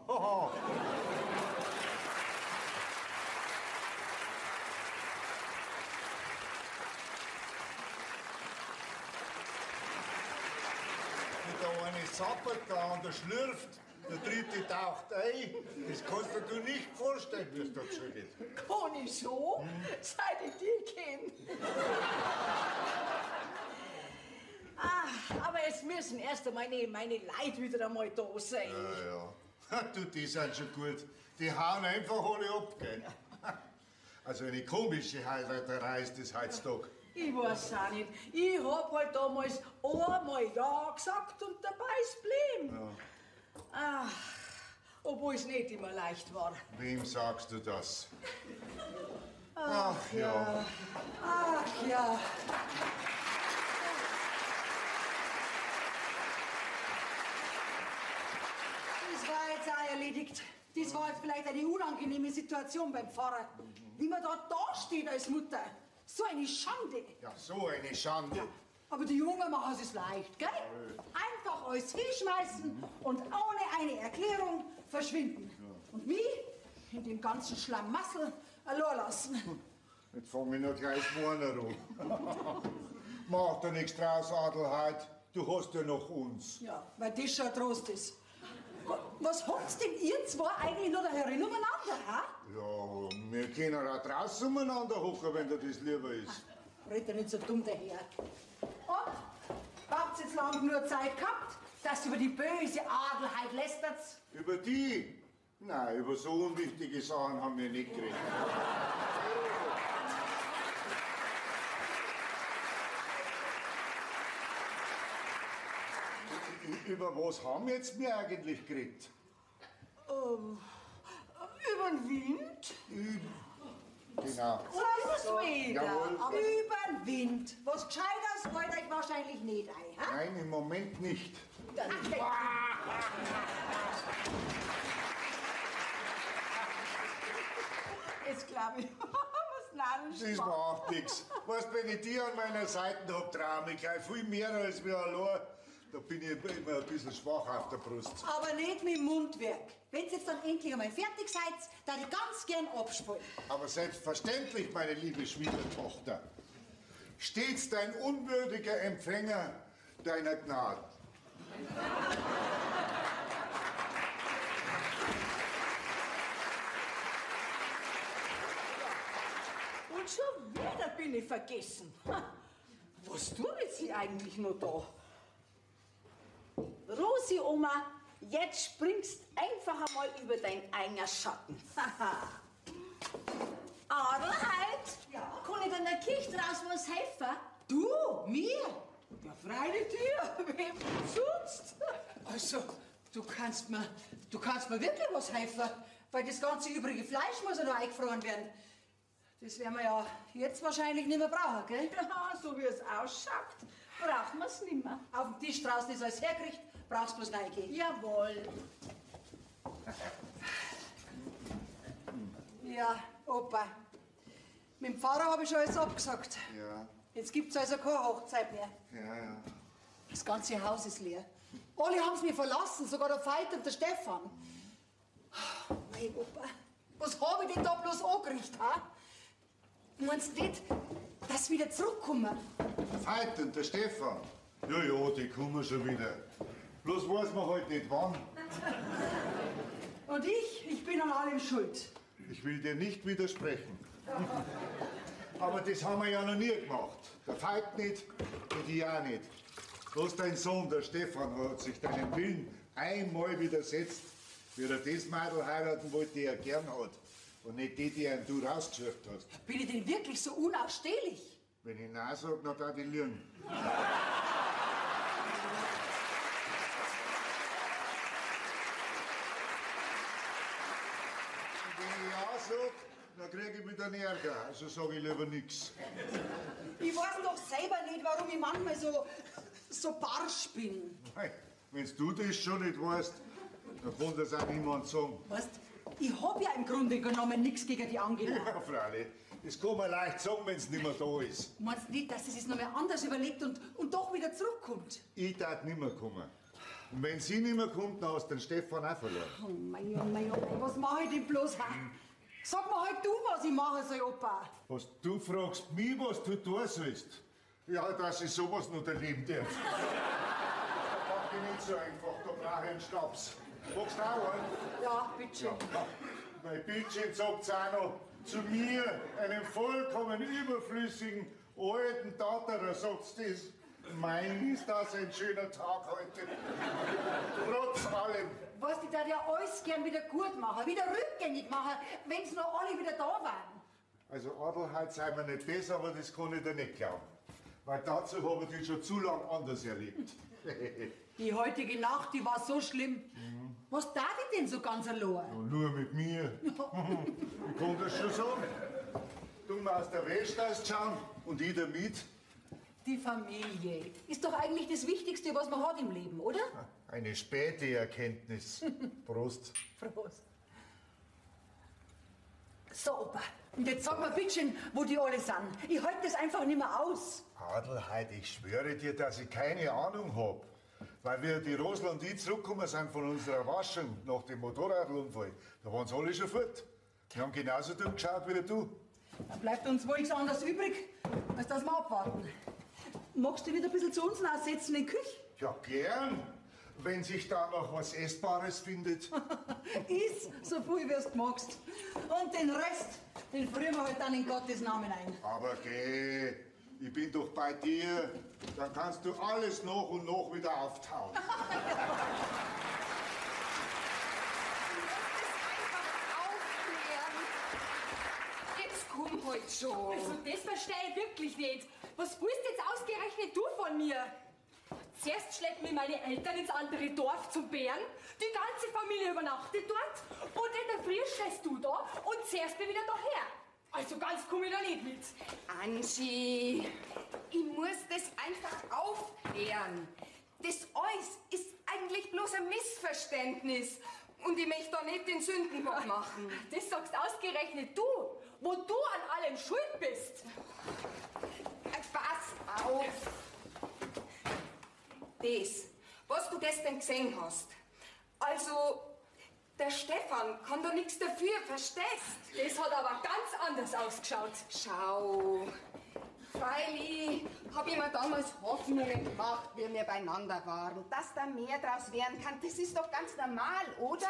Der eine zappert da und der schlürft, der dritte taucht ein. Das kannst du dir nicht vorstellen, wie es da zugeht. Kann ich schon, seit ich dich kenne. Aber es müssen erst einmal meine Leute wieder einmal da sein. Ja. Du, die sind schon gut. Die hauen einfach alle ab, gell? Also eine komische Heiraterei ist das heutzutage. Ich weiß auch nicht. Ich hab halt damals einmal Ja gesagt und dabei ist blieben. Ja. Obwohl es nicht immer leicht war. Wem sagst du das? Ach ja. Ach ja. Das war jetzt auch erledigt. Das war jetzt vielleicht eine unangenehme Situation beim Pfarrer. Wie man da steht als Mutter. So eine Schande. Ja, so eine Schande. Aber die Jungen machen es leicht, gell? Einfach alles hinschmeißen und ohne eine Erklärung verschwinden. Und mich in dem ganzen Schlamassel allein lassen. Jetzt fang ich noch gleich morgen an. Mach dir nichts draus, Adelheid. Du hast ja noch uns. Ja, weil das schon ein Trost ist. Was habt's denn ihr zwei eigentlich noch da herin umeinander, ha? Ja, wir können auch draußen umeinander hocken, wenn dir das lieber ist. Red doch nicht so dumm daher. Und? Habt ihr jetzt lang genug Zeit gehabt, dass ihr über die böse Adelheid lästert? Über die? Nein, über so unwichtige Sachen haben wir nicht geredet. Über was haben jetzt wir eigentlich geredet? Über den Wind? Genau. So ist es wieder. Jawohl. Über den Wind. Was Gescheites fällt euch wahrscheinlich nicht ein, ha? Nein, im Moment nicht. Dann Jetzt glaube ich, was narrisch Das macht nichts. Weißt du, wenn ich die an meiner Seite hab, traue ich gleich viel mehr als wir allein. Da bin ich immer ein bisschen schwach auf der Brust. Aber nicht mit dem Mundwerk. Wenn ihr jetzt dann endlich einmal fertig seid, dann ich ganz gern abspielen. Aber selbstverständlich, meine liebe Schwiegertochter. Stets dein unwürdiger Empfänger deiner Gnade. Und schon wieder bin ich vergessen. Was tut sie eigentlich noch da? Rosi, Oma, jetzt springst einfach einmal über dein eigener Schatten. Adelheid, kann ich denn der Kirche draus was helfen? Du? Mir? Ja, freilich dir. Wem sonst? Also, du kannst mir wirklich was helfen, weil das ganze übrige Fleisch muss ja noch eingefroren werden. Das werden wir ja jetzt wahrscheinlich nicht mehr brauchen, gell? Ja, so wie es ausschaut, brauchen wir es nicht mehr. Auf dem Tisch draußen ist alles hergerichtet, brauchst bloß reingehen. Jawohl. Ja, Opa. Mit dem Pfarrer habe ich schon alles abgesagt. Ja, Jetzt gibt's also keine Hochzeit mehr. ja. Das ganze Haus ist leer. Alle haben's mir verlassen, sogar der Veit und der Stefan. Mein Opa, was hab ich denn da bloß angerichtet, ha? Meinst du nicht, dass sie wieder zurückkommen? Veit und der Stefan. Ja, die kommen schon wieder. Bloß weiß man halt nicht wann. Und ich bin an allem schuld. Ich will dir nicht widersprechen. Aber das haben wir ja noch nie gemacht. Der Veit nicht und ich auch nicht. Bloß dein Sohn, der Stefan, hat sich deinem Willen einmal widersetzt, wie er das Mädel heiraten wollte, die er gern hat. Und nicht die er du rausgesucht hast. Bin ich denn wirklich so unausstehlich? Wenn ich Nein sag, dann darf ich lügen. sag, dann krieg ich wieder einen Ärger. Also sag ich lieber nix. Ich weiß doch selber nicht, warum ich manchmal so barsch bin. Nein, wenn du das schon nicht weißt, dann kann das auch niemand sagen. Weißt, ich hab ja im Grunde genommen nichts gegen die Angela. Ja, Freilich. Das kann man leicht sagen, wenn's nicht mehr da ist. Meinst du nicht, dass sie sich noch mal anders überlegt und doch wieder zurückkommt? Ich darf nicht mehr kommen. Und wenn sie nicht mehr kommt, dann hast du den Stefan auch verloren. Oh mein, oh mein, oh mein, was mach ich denn bloß? Ha? Sag mir halt du, was ich machen soll, Opa. Was du fragst mich, was du tun sollst? Ja, dass ich sowas noch erleben darf. Das macht ich nicht so einfach, da brauche ich einen Schnaps. Magst du auch einen? Ja, bitte. Ja. Mein Bittchen sagt's auch noch zu mir, einem vollkommen überflüssigen alten Tatterer, sagt's das. Mein, ist das ein schöner Tag heute. Trotz allem. Weißt du, ich darf ja alles gern wieder gut machen, wieder rückgängig machen, wenn's noch alle wieder da waren. Also Adelheid sei mir nicht besser, aber das kann ich dir nicht glauben. Weil dazu habe ich dich schon zu lang anders erlebt. Die heutige Nacht, die war so schlimm. Was darf ich denn so ganz allein? Und nur mit mir. Ich kann das schon sagen. Du aus der West ausschauen und ich damit. Die Familie ist doch eigentlich das Wichtigste, was man hat im Leben, oder? Eine späte Erkenntnis. Prost. Prost. So, Opa, und jetzt sag mal bitte, wo die alle sind. Ich halte das einfach nicht mehr aus. Adelheid, ich schwöre dir, dass ich keine Ahnung hab. Weil wir die Rosl und ich zurückgekommen sind von unserer Waschung nach dem Motorradunfall, da waren sie alle schon fort. Die haben genauso dumm geschaut wie du. Da bleibt uns wohl nichts anderes übrig, als dass wir abwarten. Magst du nicht ein bisschen zu uns nachsetzen in die Küche? Ja, gern, wenn sich da noch was Essbares findet. Iss so viel, wie du magst. Und den Rest, den frieren wir halt dann in Gottes Namen ein. Aber geh, ich bin doch bei dir. Dann kannst du alles nach und nach wieder auftauen. Jetzt komm halt schon. Also das verstehe ich wirklich nicht. Was willst jetzt ausgerechnet du von mir? Zuerst schleppen mich meine Eltern ins andere Dorf zum Bären, die ganze Familie übernachtet dort und in der Früh stehst du da und zehrst mich wieder daher. Also ganz komm ich da nicht mit. Angie, ich muss das einfach aufklären. Das alles ist eigentlich bloß ein Missverständnis. Und ich möchte da nicht den Sündenbock machen. Das sagst ausgerechnet du, wo du an allem schuld bist. Pass auf. Das, was du gestern gesehen hast. Also, der Stefan kann da nichts dafür, verstehst? Das hat aber ganz anders ausgeschaut. Schau, freilich habe ich mir damals Hoffnungen gemacht, wie wir beieinander waren, dass da mehr draus werden kann. Das ist doch ganz normal, oder?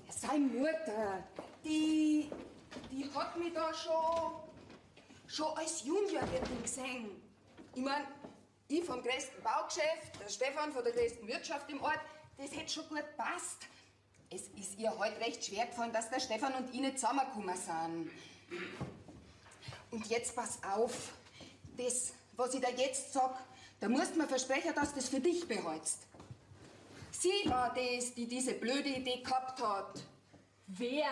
Seine Mutter, die hat mich da schon als Juniorwirtin gesehen. Ich mein, ich vom größten Baugeschäft, der Stefan von der größten Wirtschaft im Ort, das hätte schon gut passt. Es ist ihr heute recht schwer gefallen, dass der Stefan und ich nicht zusammengekommen sind. Und jetzt pass auf, das, was ich da jetzt sag, da musst du mir versprechen, dass du das für dich behältst. Sie war das, die diese blöde Idee gehabt hat. Wer?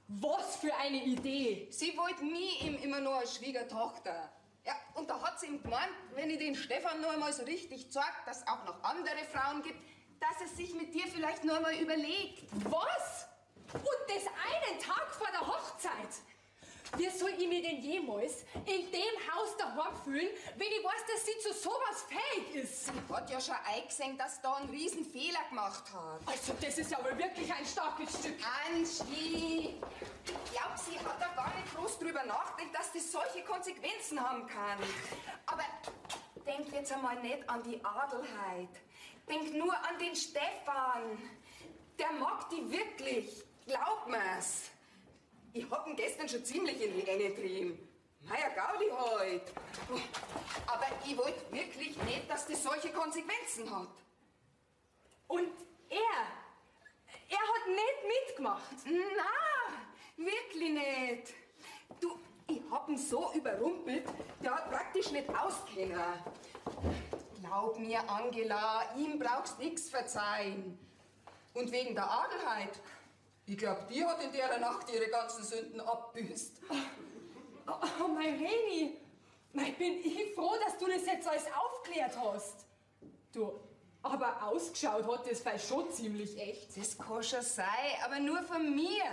Was für eine Idee? Sie wollte mich ihm immer nur als Schwiegertochter. Ja, und da hat sie ihm gemeint, wenn ich den Stefan noch einmal so richtig zeige, dass es auch noch andere Frauen gibt, dass er sich mit dir vielleicht noch einmal überlegt. Was? Und das einen Tag vor der Hochzeit? Wie soll ich mich denn jemals in dem Haus daheim fühlen, wenn ich weiß, dass sie zu sowas fähig ist? Sie hat ja schon eingesehen, dass sie da einen riesen Fehler gemacht hat. Also, das ist ja wohl wirklich ein starkes Stück. Angie, ich glaub, sie hat da gar nicht groß drüber nachgedacht, dass das solche Konsequenzen haben kann. Aber denk jetzt einmal nicht an die Adelheid. Denk nur an den Stefan. Der mag die wirklich. Glaub mir's. Ich hab ihn gestern schon ziemlich in die Enge getrieben. Meier Gaudi heut. Aber ich wollte wirklich nicht, dass das solche Konsequenzen hat. Und er hat nicht mitgemacht. Na, wirklich nicht. Du, ich hab ihn so überrumpelt, der hat praktisch nicht auskennen. Glaub mir, Angela, ihm brauchst nix verzeihen. Und wegen der Adelheid, Ich glaub, die hat in der Nacht ihre ganzen Sünden abbüßt. Oh, mein Reni, bin ich froh, dass du das jetzt alles aufklärt hast. Du, aber ausgeschaut hat das Fall schon ziemlich echt. Das kann schon sein, aber nur von mir.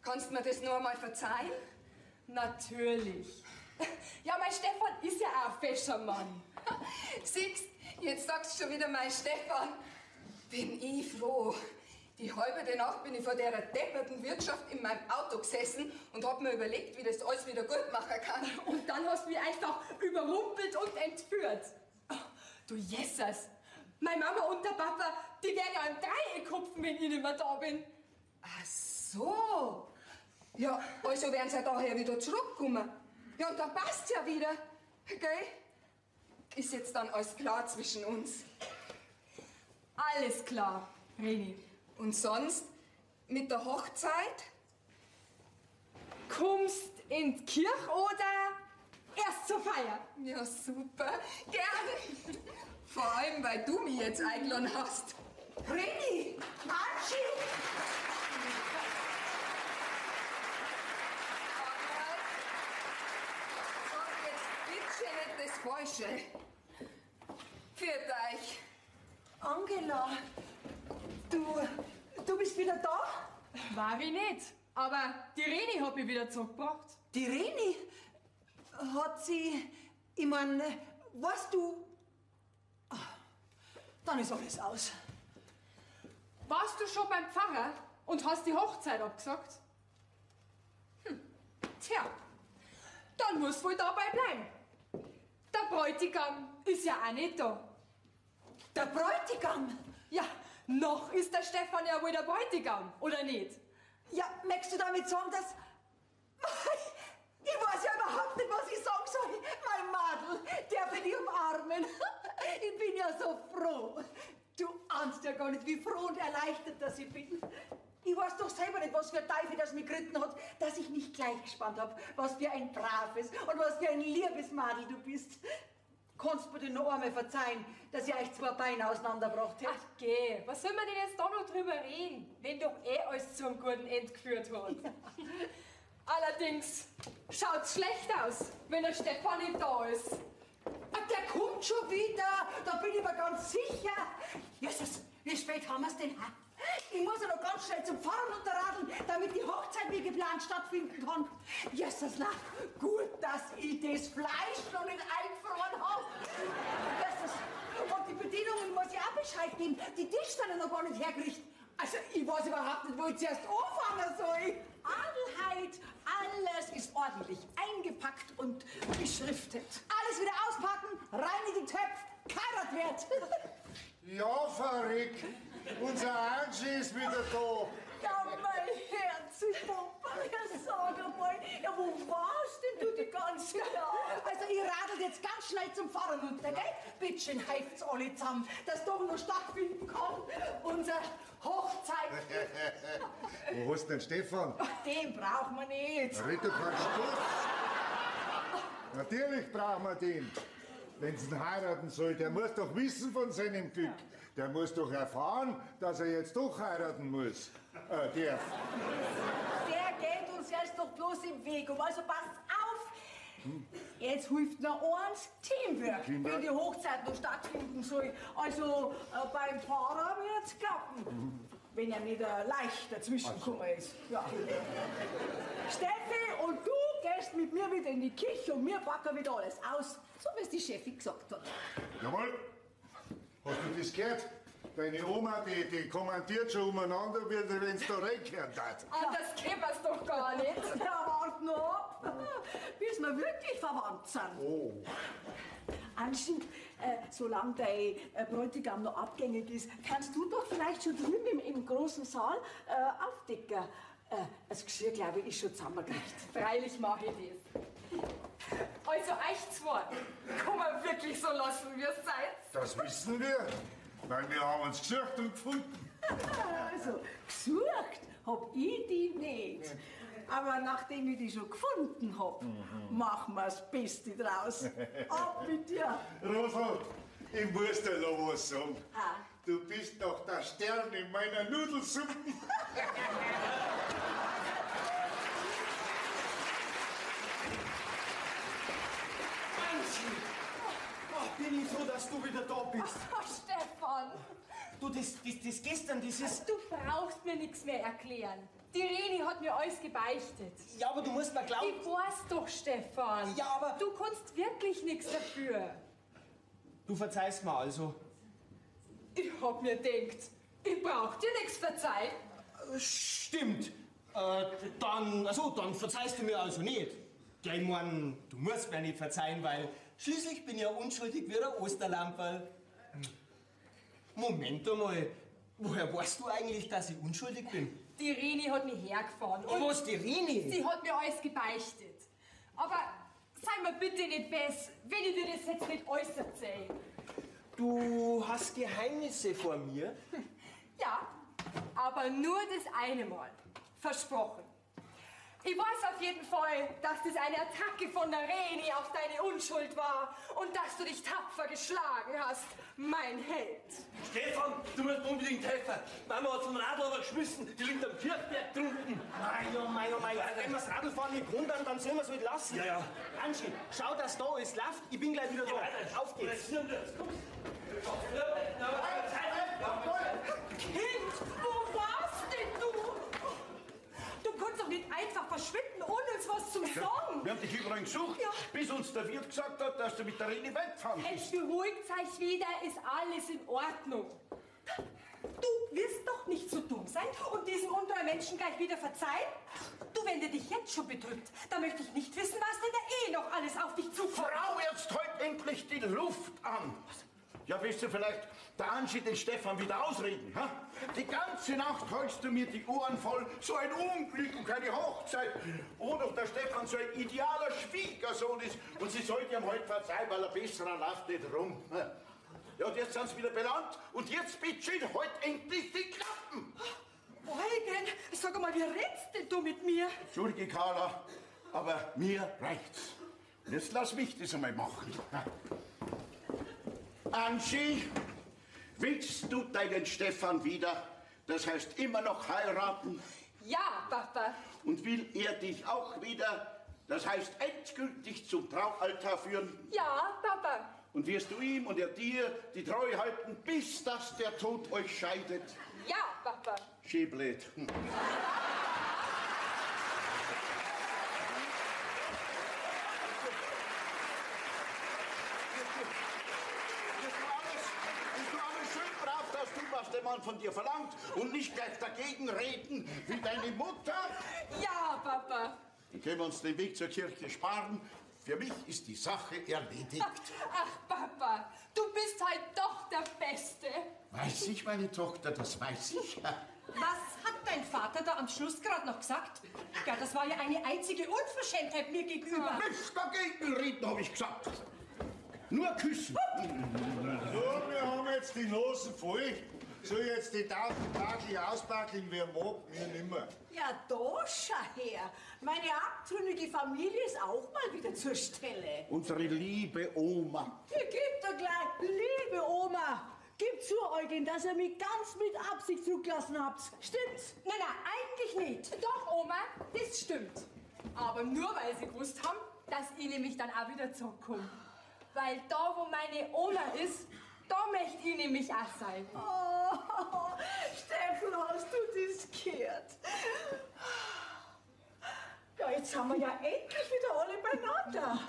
Kannst du mir das nur einmal verzeihen? Natürlich. Ja, mein Stefan ist ja auch ein fescher Mann. Siehst, jetzt sagst du schon wieder mein Stefan. Bin ich froh. Die halbe Nacht bin ich vor der depperten Wirtschaft in meinem Auto gesessen und hab mir überlegt, wie das alles wieder gut machen kann. Und dann hast du mich einfach überrumpelt und entführt. Oh, du Jesus, meine Mama und der Papa, die werden ja im Dreieck hupfen, wenn ich nicht mehr da bin. Ach so. Ja, also werden sie daher wieder zurückkommen. Ja, und dann passt's ja wieder. Gell? Ist jetzt dann alles klar zwischen uns? Alles klar, Reni. Und sonst? Mit der Hochzeit? Kommst in die Kirche oder erst zur Feier? Ja, super. Gerne. Vor allem, weil du mich jetzt eingeladen hast. Reni! Anschi! Sag jetzt bitte nicht das Falsche. Für euch. Angela, du bist wieder da? War ich nicht. Aber die Reni hat mich wieder zurückgebracht. Die Reni? Hat sie... Ich mein, weißt du... Dann ist alles aus. Warst du schon beim Pfarrer und hast die Hochzeit abgesagt? Tja, dann musst du wohl dabei bleiben. Der Bräutigam ist ja auch nicht da. Der Bräutigam? Ja, noch ist der Stefan ja wohl der Bräutigam, oder nicht? Ja, möchtest du damit sagen, dass... Ich weiß ja überhaupt nicht, was ich sagen soll. Mein Madel, der will dich umarmen. Ich bin ja so froh. Du ahnst ja gar nicht, wie froh und erleichtert, dass ich bin. Ich weiß doch selber nicht, was für ein Teufel das mich geritten hat, dass ich nicht gleich gespannt habe, was für ein braves und was für ein liebes Madel du bist. Kannst du mir denn noch einmal verzeihen, dass ich euch zwei Beine auseinandergebracht hätte? Ach geh, was soll man denn jetzt da noch drüber reden, wenn doch eh alles zum guten End geführt hat? Ja. Allerdings schaut's schlecht aus, wenn der Stefan nicht da ist. Der kommt schon wieder, da bin ich mir ganz sicher. Jesus, wie spät haben wir's denn? Ich muss ja noch ganz schnell zum Pfarrer unterradeln, damit die Hochzeit wie geplant stattfinden kann. Jesus, na, gut, dass ich das Fleisch noch nicht eingefroren habe. Jesus, und die Bedienungen muss ich auch Bescheid geben. Die Tischstange noch gar nicht hergerichtet. Also, ich weiß überhaupt nicht, wo ich zuerst anfangen soll. Adelheid, alles ist ordentlich eingepackt und beschriftet. Alles wieder auspacken, rein in die Töpfe, geheiratet wird. Ja, verrückt. Unser Angie ist wieder da. Ja, mein Herz, Papa, ja, sag einmal, ja, wo warst denn du die ganze Zeit? Also, ich radel jetzt ganz schnell zum Pfarrer runter, gell? Bitteschön, helft's alle zusammen, dass doch noch stattfinden kann, unsere Hochzeit. Wo hast du denn Stefan? Den braucht man nicht. Ritter, kannst du? Natürlich brauchen wir den. Wenn sie ihn heiraten soll, der muss doch wissen von seinem Glück. Der muss doch erfahren, dass er jetzt doch heiraten muss. Darf. Der geht uns jetzt doch bloß im Weg um, also passt auf. Jetzt hilft noch eins, Teamwork, wenn die Hochzeit noch stattfinden soll. Also beim Pfarrer wird's klappen. Wenn er nicht leicht dazwischengekommen ist. Ja. Steffi, und du gehst mit mir wieder in die Küche und wir packen wieder alles aus, so wie es die Chefin gesagt hat. Jawohl. Hast du das gehört? Deine Oma, die kommentiert schon umeinander, wenn es da reingehört hat. Anders geht es doch gar nicht. Ja, wart noch ab, bis wir wirklich verwandt sind. Oh. Anscheinend, solange dein Bräutigam noch abgängig ist, kannst du doch vielleicht schon drüben im großen Saal aufdecken. Das Geschirr, glaube ich, ist schon zusammengekriegt. Freilich mache ich das. Also euch zwei, kann man wirklich so lassen, wie ihr seid? Das wissen wir, weil wir haben uns gesucht und gefunden. Also, gesucht hab ich die nicht. Aber nachdem ich die schon gefunden hab, machen wir das Beste draus. Ab mit dir. Rosal, ich muss dir noch was sagen. Du bist doch der Stern in meiner Nudelsuppe. Bin ich froh, dass du wieder da bist. Oh, Stefan! Du, das gestern, das ist... Du brauchst mir nichts mehr erklären. Die Reni hat mir alles gebeichtet. Ja, aber du musst mir glauben... Ich weiß doch, Stefan. Ja, aber... Du kannst wirklich nichts dafür. Du verzeihst mir also. Ich hab mir gedacht, ich brauch dir nichts verzeihen. Stimmt. Dann verzeihst du mir also nicht. Ja, ich mein, du musst mir nicht verzeihen, weil schließlich bin ich ja unschuldig wie der Osterlamperl. Moment einmal, woher weißt du eigentlich, dass ich unschuldig bin? Die Reni hat mich hergefahren. Und was, die Reni? Sie hat mir alles gebeichtet. Aber sei mir bitte nicht bess, wenn ich dir das jetzt nicht alles erzähle. Du hast Geheimnisse vor mir? Ja, aber nur das eine Mal. Versprochen. Ich weiß auf jeden Fall, dass das eine Attacke von der Reni auf deine Unschuld war und dass du dich tapfer geschlagen hast, mein Held. Stefan, du musst unbedingt helfen. Mama hat vom Radl aber geschmissen, die liegt am Kirchberg drunten. Oh mein. Wenn wir das Radlfahren nicht wundern, dann sollen wir es halt lassen. Ja. Anschi, schau, dass da alles läuft. Ich bin gleich wieder da. Auf geht's. Kind, wo warst denn du? Du kannst doch nicht einfach verschwinden, ohne uns was zu sagen. Wir haben dich überall gesucht, Ja. bis uns der Wirt gesagt hat, dass du mit der Reni weggefahren Jetzt bist. beruhigt euch wieder, ist alles in Ordnung. Du wirst doch nicht so dumm sein und diesem untreuen Menschen gleich wieder verzeihen. Du, wenn der dich jetzt schon betrügt, dann möchte ich nicht wissen, was denn da noch alles auf dich zukommt. Frau, jetzt halt endlich die Luft an. Ja, willst du vielleicht der Anschi den Stefan wieder ausreden? Ha? Die ganze Nacht hältst du mir die Ohren voll. So ein Unglück und keine Hochzeit. Oder der Stefan so ein idealer Schwiegersohn ist. Und sie sollte ihm heute verzeihen, weil er besserer läuft nicht rum. Ja, und jetzt sind sie wieder belangt. Und jetzt bitte heute endlich die Klappen. Eugen, sag mal, wie redst denn du mit mir? Entschuldige, Carla, aber mir reicht's. Und jetzt lass mich das einmal machen. Anschi, willst du deinen Stefan wieder? Das heißt immer noch heiraten? Ja, Papa. Und will er dich auch wieder? Das heißt endgültig zum Traualtar führen? Ja, Papa. Und wirst du ihm und er dir die Treue halten, bis dass der Tod euch scheidet? Ja, Papa. Schäblät. Was der Mann von dir verlangt und nicht gleich dagegen reden wie deine Mutter. Ja, Papa. Dann können wir uns den Weg zur Kirche sparen. Für mich ist die Sache erledigt. Ach, Papa, du bist halt doch der Beste. Weiß ich, meine Tochter, das weiß ich. Was hat dein Vater da am Schluss gerade noch gesagt? Ja, das war ja eine einzige Unverschämtheit mir gegenüber. Nicht dagegen reden, habe ich gesagt. Nur küssen. So, wir haben jetzt die Nosen voll. Soll ich jetzt die Tafel auspacken, wer mag, mir nimmer. Ja, da schau her. Meine abtrünnige Familie ist auch mal wieder zur Stelle. Unsere liebe Oma. Ihr gebt doch gleich, liebe Oma, gib zu, Eugen, dass ihr mich ganz mit Absicht zurückgelassen habt. Stimmt's? Nein, eigentlich nicht. Doch, Oma, das stimmt. Aber nur, weil sie gewusst haben, dass ich nämlich dann auch wieder zurückkomme. Weil da, wo meine Oma ist, da möchte ich nämlich auch sein. Oh, Steffen, hast du das gehört? Ja, jetzt haben wir ja endlich wieder alle beieinander.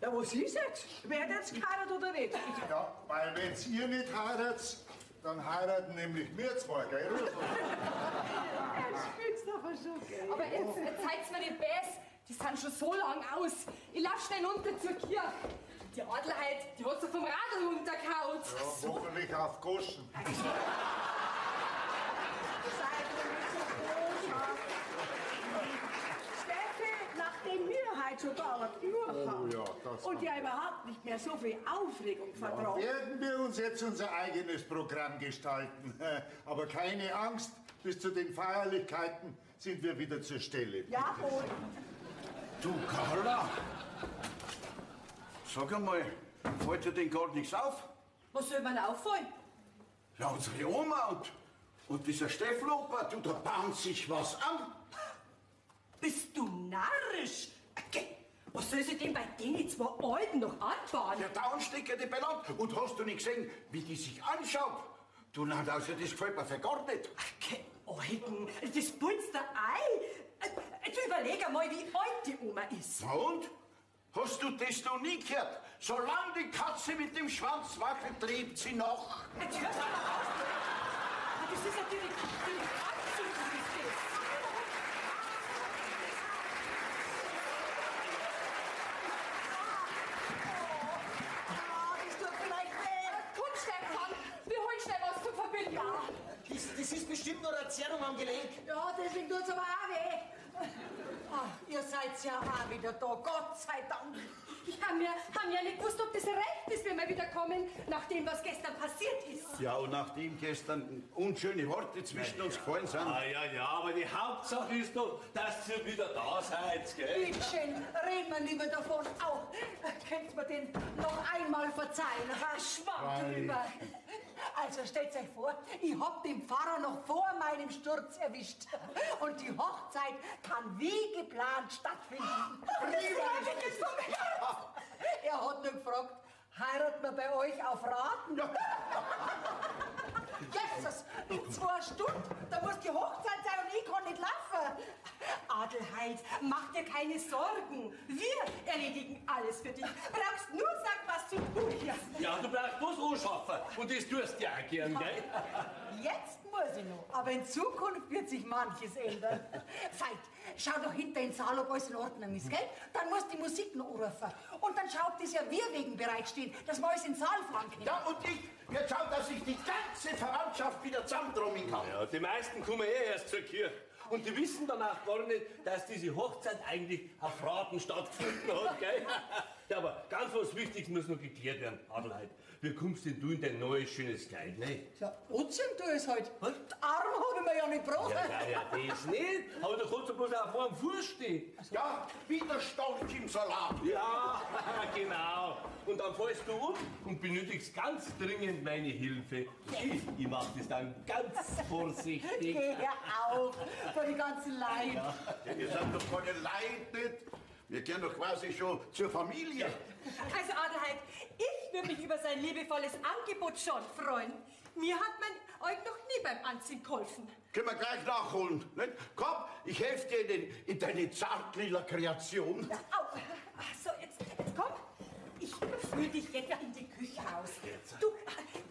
Ja, was ist jetzt? Wer jetzt geheiratet oder nicht? Ja, weil wenn's ihr nicht heiratet, dann heiraten nämlich wir zwei, gell? Jetzt spielst du aber schon, gell? Aber jetzt zeigt's mir nicht besser. Die sind schon so lang aus. Ich lauf schnell runter zur Kirche. Die Adelheid, die hat so vom Radl runtergehauen. Ja, hoffentlich auf Goschen. Steffi, nachdem wir heute schon dauernd haben ja, das und ja überhaupt nicht mehr so viel Aufregung vertragen, Werden wir uns jetzt unser eigenes Programm gestalten. Aber keine Angst, bis zu den Feierlichkeiten sind wir wieder zur Stelle. jawohl. Du, Carla. Sag einmal, fällt dir denn gar nichts auf? Was soll man auffallen? Ja, unsere Oma und dieser Steffloper, du, da bahnt sich was an. Bist du narrisch? Okay. Was soll sie denn bei denen zwei Alten noch anbauen? Ja, dauernd steckt die benannt. Und hast du nicht gesehen, wie die sich anschaut? Du, na, also, das gefällt mir für gar nicht. Okay, Alten, das putzt der Ei. Du überleg einmal, wie alt die Oma ist. Na und? Hast du das noch nie gehört? Solange die Katze mit dem Schwanz wackelt, lebt sie noch. Jetzt hörst du mal auf. Das ist natürlich anzüglich, ist das. Das tut vielleicht weh. Komm, Stefan, wir holen schnell was zum Verbinden. Das ist bestimmt nur eine Zerrung am Gelenk. Ja, deswegen tut's aber auch weh. Ach, ihr seid ja auch wieder da, Gott sei Dank. Ich haben ja nicht gewusst, ob das recht ist, wenn wir wieder kommen, nach dem, was gestern passiert ist. Ja, und nachdem gestern unschöne Worte zwischen uns gefallen sind. Ja, aber die Hauptsache ist doch, dass ihr wieder da seid, gell? Bittchen, reden wir lieber davon. Au, könnt mir den noch einmal verzeihen? Schwamm drüber. Also stellt euch vor, ich hab den Pfarrer noch vor meinem Sturz erwischt. Und die Hochzeit kann wie geplant stattfinden. Er hat nur gefragt, heiraten wir bei euch auf Raten? Jesus, in 2 Stunden, da muss die Hochzeit sein und ich kann nicht laufen. Adelheid, mach dir keine Sorgen. Wir erledigen alles für dich. Brauchst nur sagen, was zu tun ist. Ja, du brauchst bloß anschaffen. Und das tust du ja auch gern, gell? Jetzt muss ich noch, aber in Zukunft wird sich manches ändern. Veit, schau doch hinter den Saal, ob alles in Ordnung ist, gell? Dann musst du die Musik noch anrufen. Und dann schaut, dass ja wir wegen bereitstehen, dass wir alles in den Saal fahren können. Ja, und ich werde schauen, dass ich die ganze Verwandtschaft wieder zusammentrommeln kann. Ja, die meisten kommen erst zur Kirche. Und die wissen dann auch gar nicht, dass diese Hochzeit eigentlich auf Raten stattgefunden hat, gell? Ja, aber ganz was Wichtiges muss noch geklärt werden, Adelheid. Wie kommst denn du in dein neues, schönes Kleid, ne? Ja, anziehen tu es halt. Den Arm habe ich mir ja nicht gebrochen. Ja, das nicht. Aber du kannst ja bloß auf einem Fuß stehen. Ja, wie der Storch im Salat. Ja, genau. Und dann fällst du um und benötigst ganz dringend meine Hilfe. Ich mach das dann ganz vorsichtig. Geh auf, vor die ganzen Leid. Ja, ihr seid doch keine Leute. Wir gehören doch quasi schon zur Familie. Also Adelheid, ich würde mich über sein liebevolles Angebot schon freuen. Mir hat man euch noch nie beim Anziehen geholfen. Können wir gleich nachholen. Nicht? Komm, ich helfe dir in deine zartlila Kreation. Ja, au. Ach so, jetzt komm. Ich führe dich jetzt in die Küche raus. Du,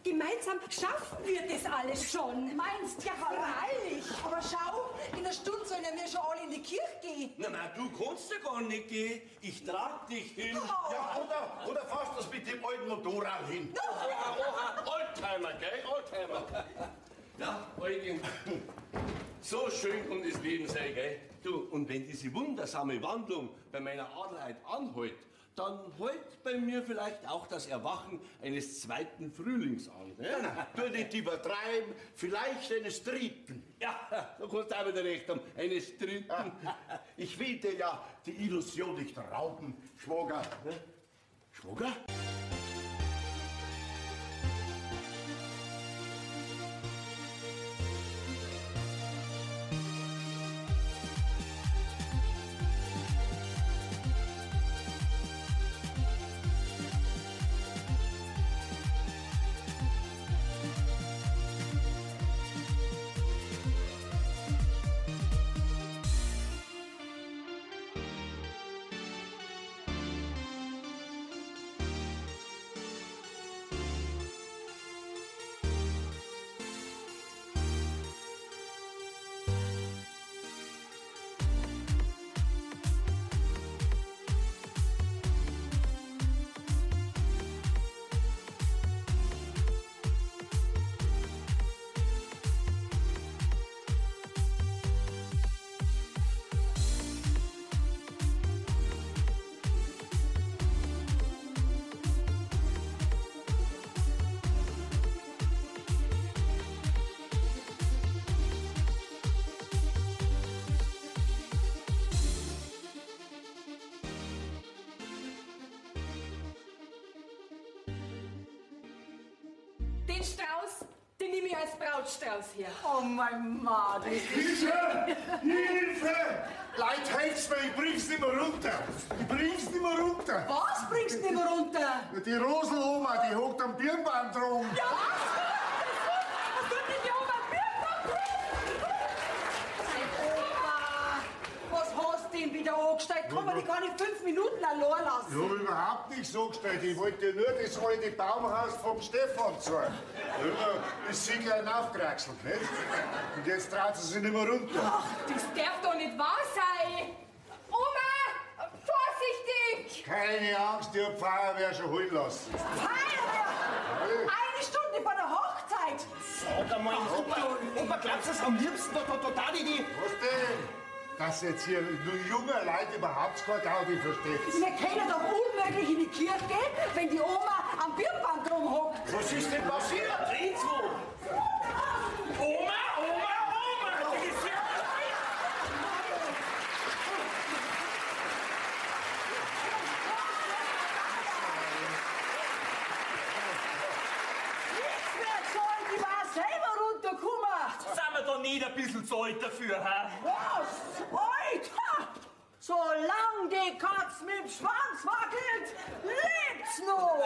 gemeinsam schaffen wir das alles schon. Meinst ja, freilich. Aber schau, in einer Stunde sollen wir schon alle in die Kirche gehen. Na, du kannst ja gar nicht gehen. Ich trag dich hin. Ja, oder fährst das mit dem alten Motorrad hin? Oldtimer, gell? Oldtimer. Ja, Eugen, so schön kann das Leben sein, gell? Du, und wenn diese wundersame Wandlung bei meiner Adelheid anhält, dann hält bei mir vielleicht auch das Erwachen eines zweiten Frühlings an. Ne? Na, tu nicht übertreiben, vielleicht eines dritten. Ja, du kannst auch wieder recht haben, eines dritten. Ich will dir ja die Illusion nicht rauben, Schwager. Ne? Schwager? Den Strauß, den nehme ich als Brautstrauß her. Oh, mein Mann. Hilfe! Hilfe! Leute, helft's mir, ich bring's nicht mehr runter. Ich bring's nicht mehr runter. Was bringst du nicht mehr runter? Die Roseloma, die hockt am Birnbaum drum. Ja, was tut denn die Oma Birnbaum? Opa, was hast du denn wieder angestellt? Kann man die gar nicht 5 Minuten allein lassen? Ich habe überhaupt nichts angestellt. Ich wollte nur das alte Baumhaus vom Stefan zeigen. Das ist sie gleich aufgeraxelt, nicht? Und jetzt traut sie sich nicht mehr runter. Ach, das darf doch nicht wahr sein. Oma, vorsichtig! Keine Angst, ich hab Feuerwehr schon holen lassen. Feuerwehr! Eine Stunde vor der Hochzeit! Sag einmal, Opa, glaubst du das am liebsten da die... Was denn? Dass jetzt hier nur junge Leute überhaupt kein Gaudi versteht. Wir können doch unmöglich in die Kirche gehen, wenn die Oma am Birnbaum drum hockt. Was ist denn passiert? Renzo! Oma! Die ist ja... Die war selber runtergekommen. Sind wir da nicht ein bisschen zu alt dafür, hä? Was? Alter! Solange die Katz mit dem Schwanz wackelt, lebt's noch!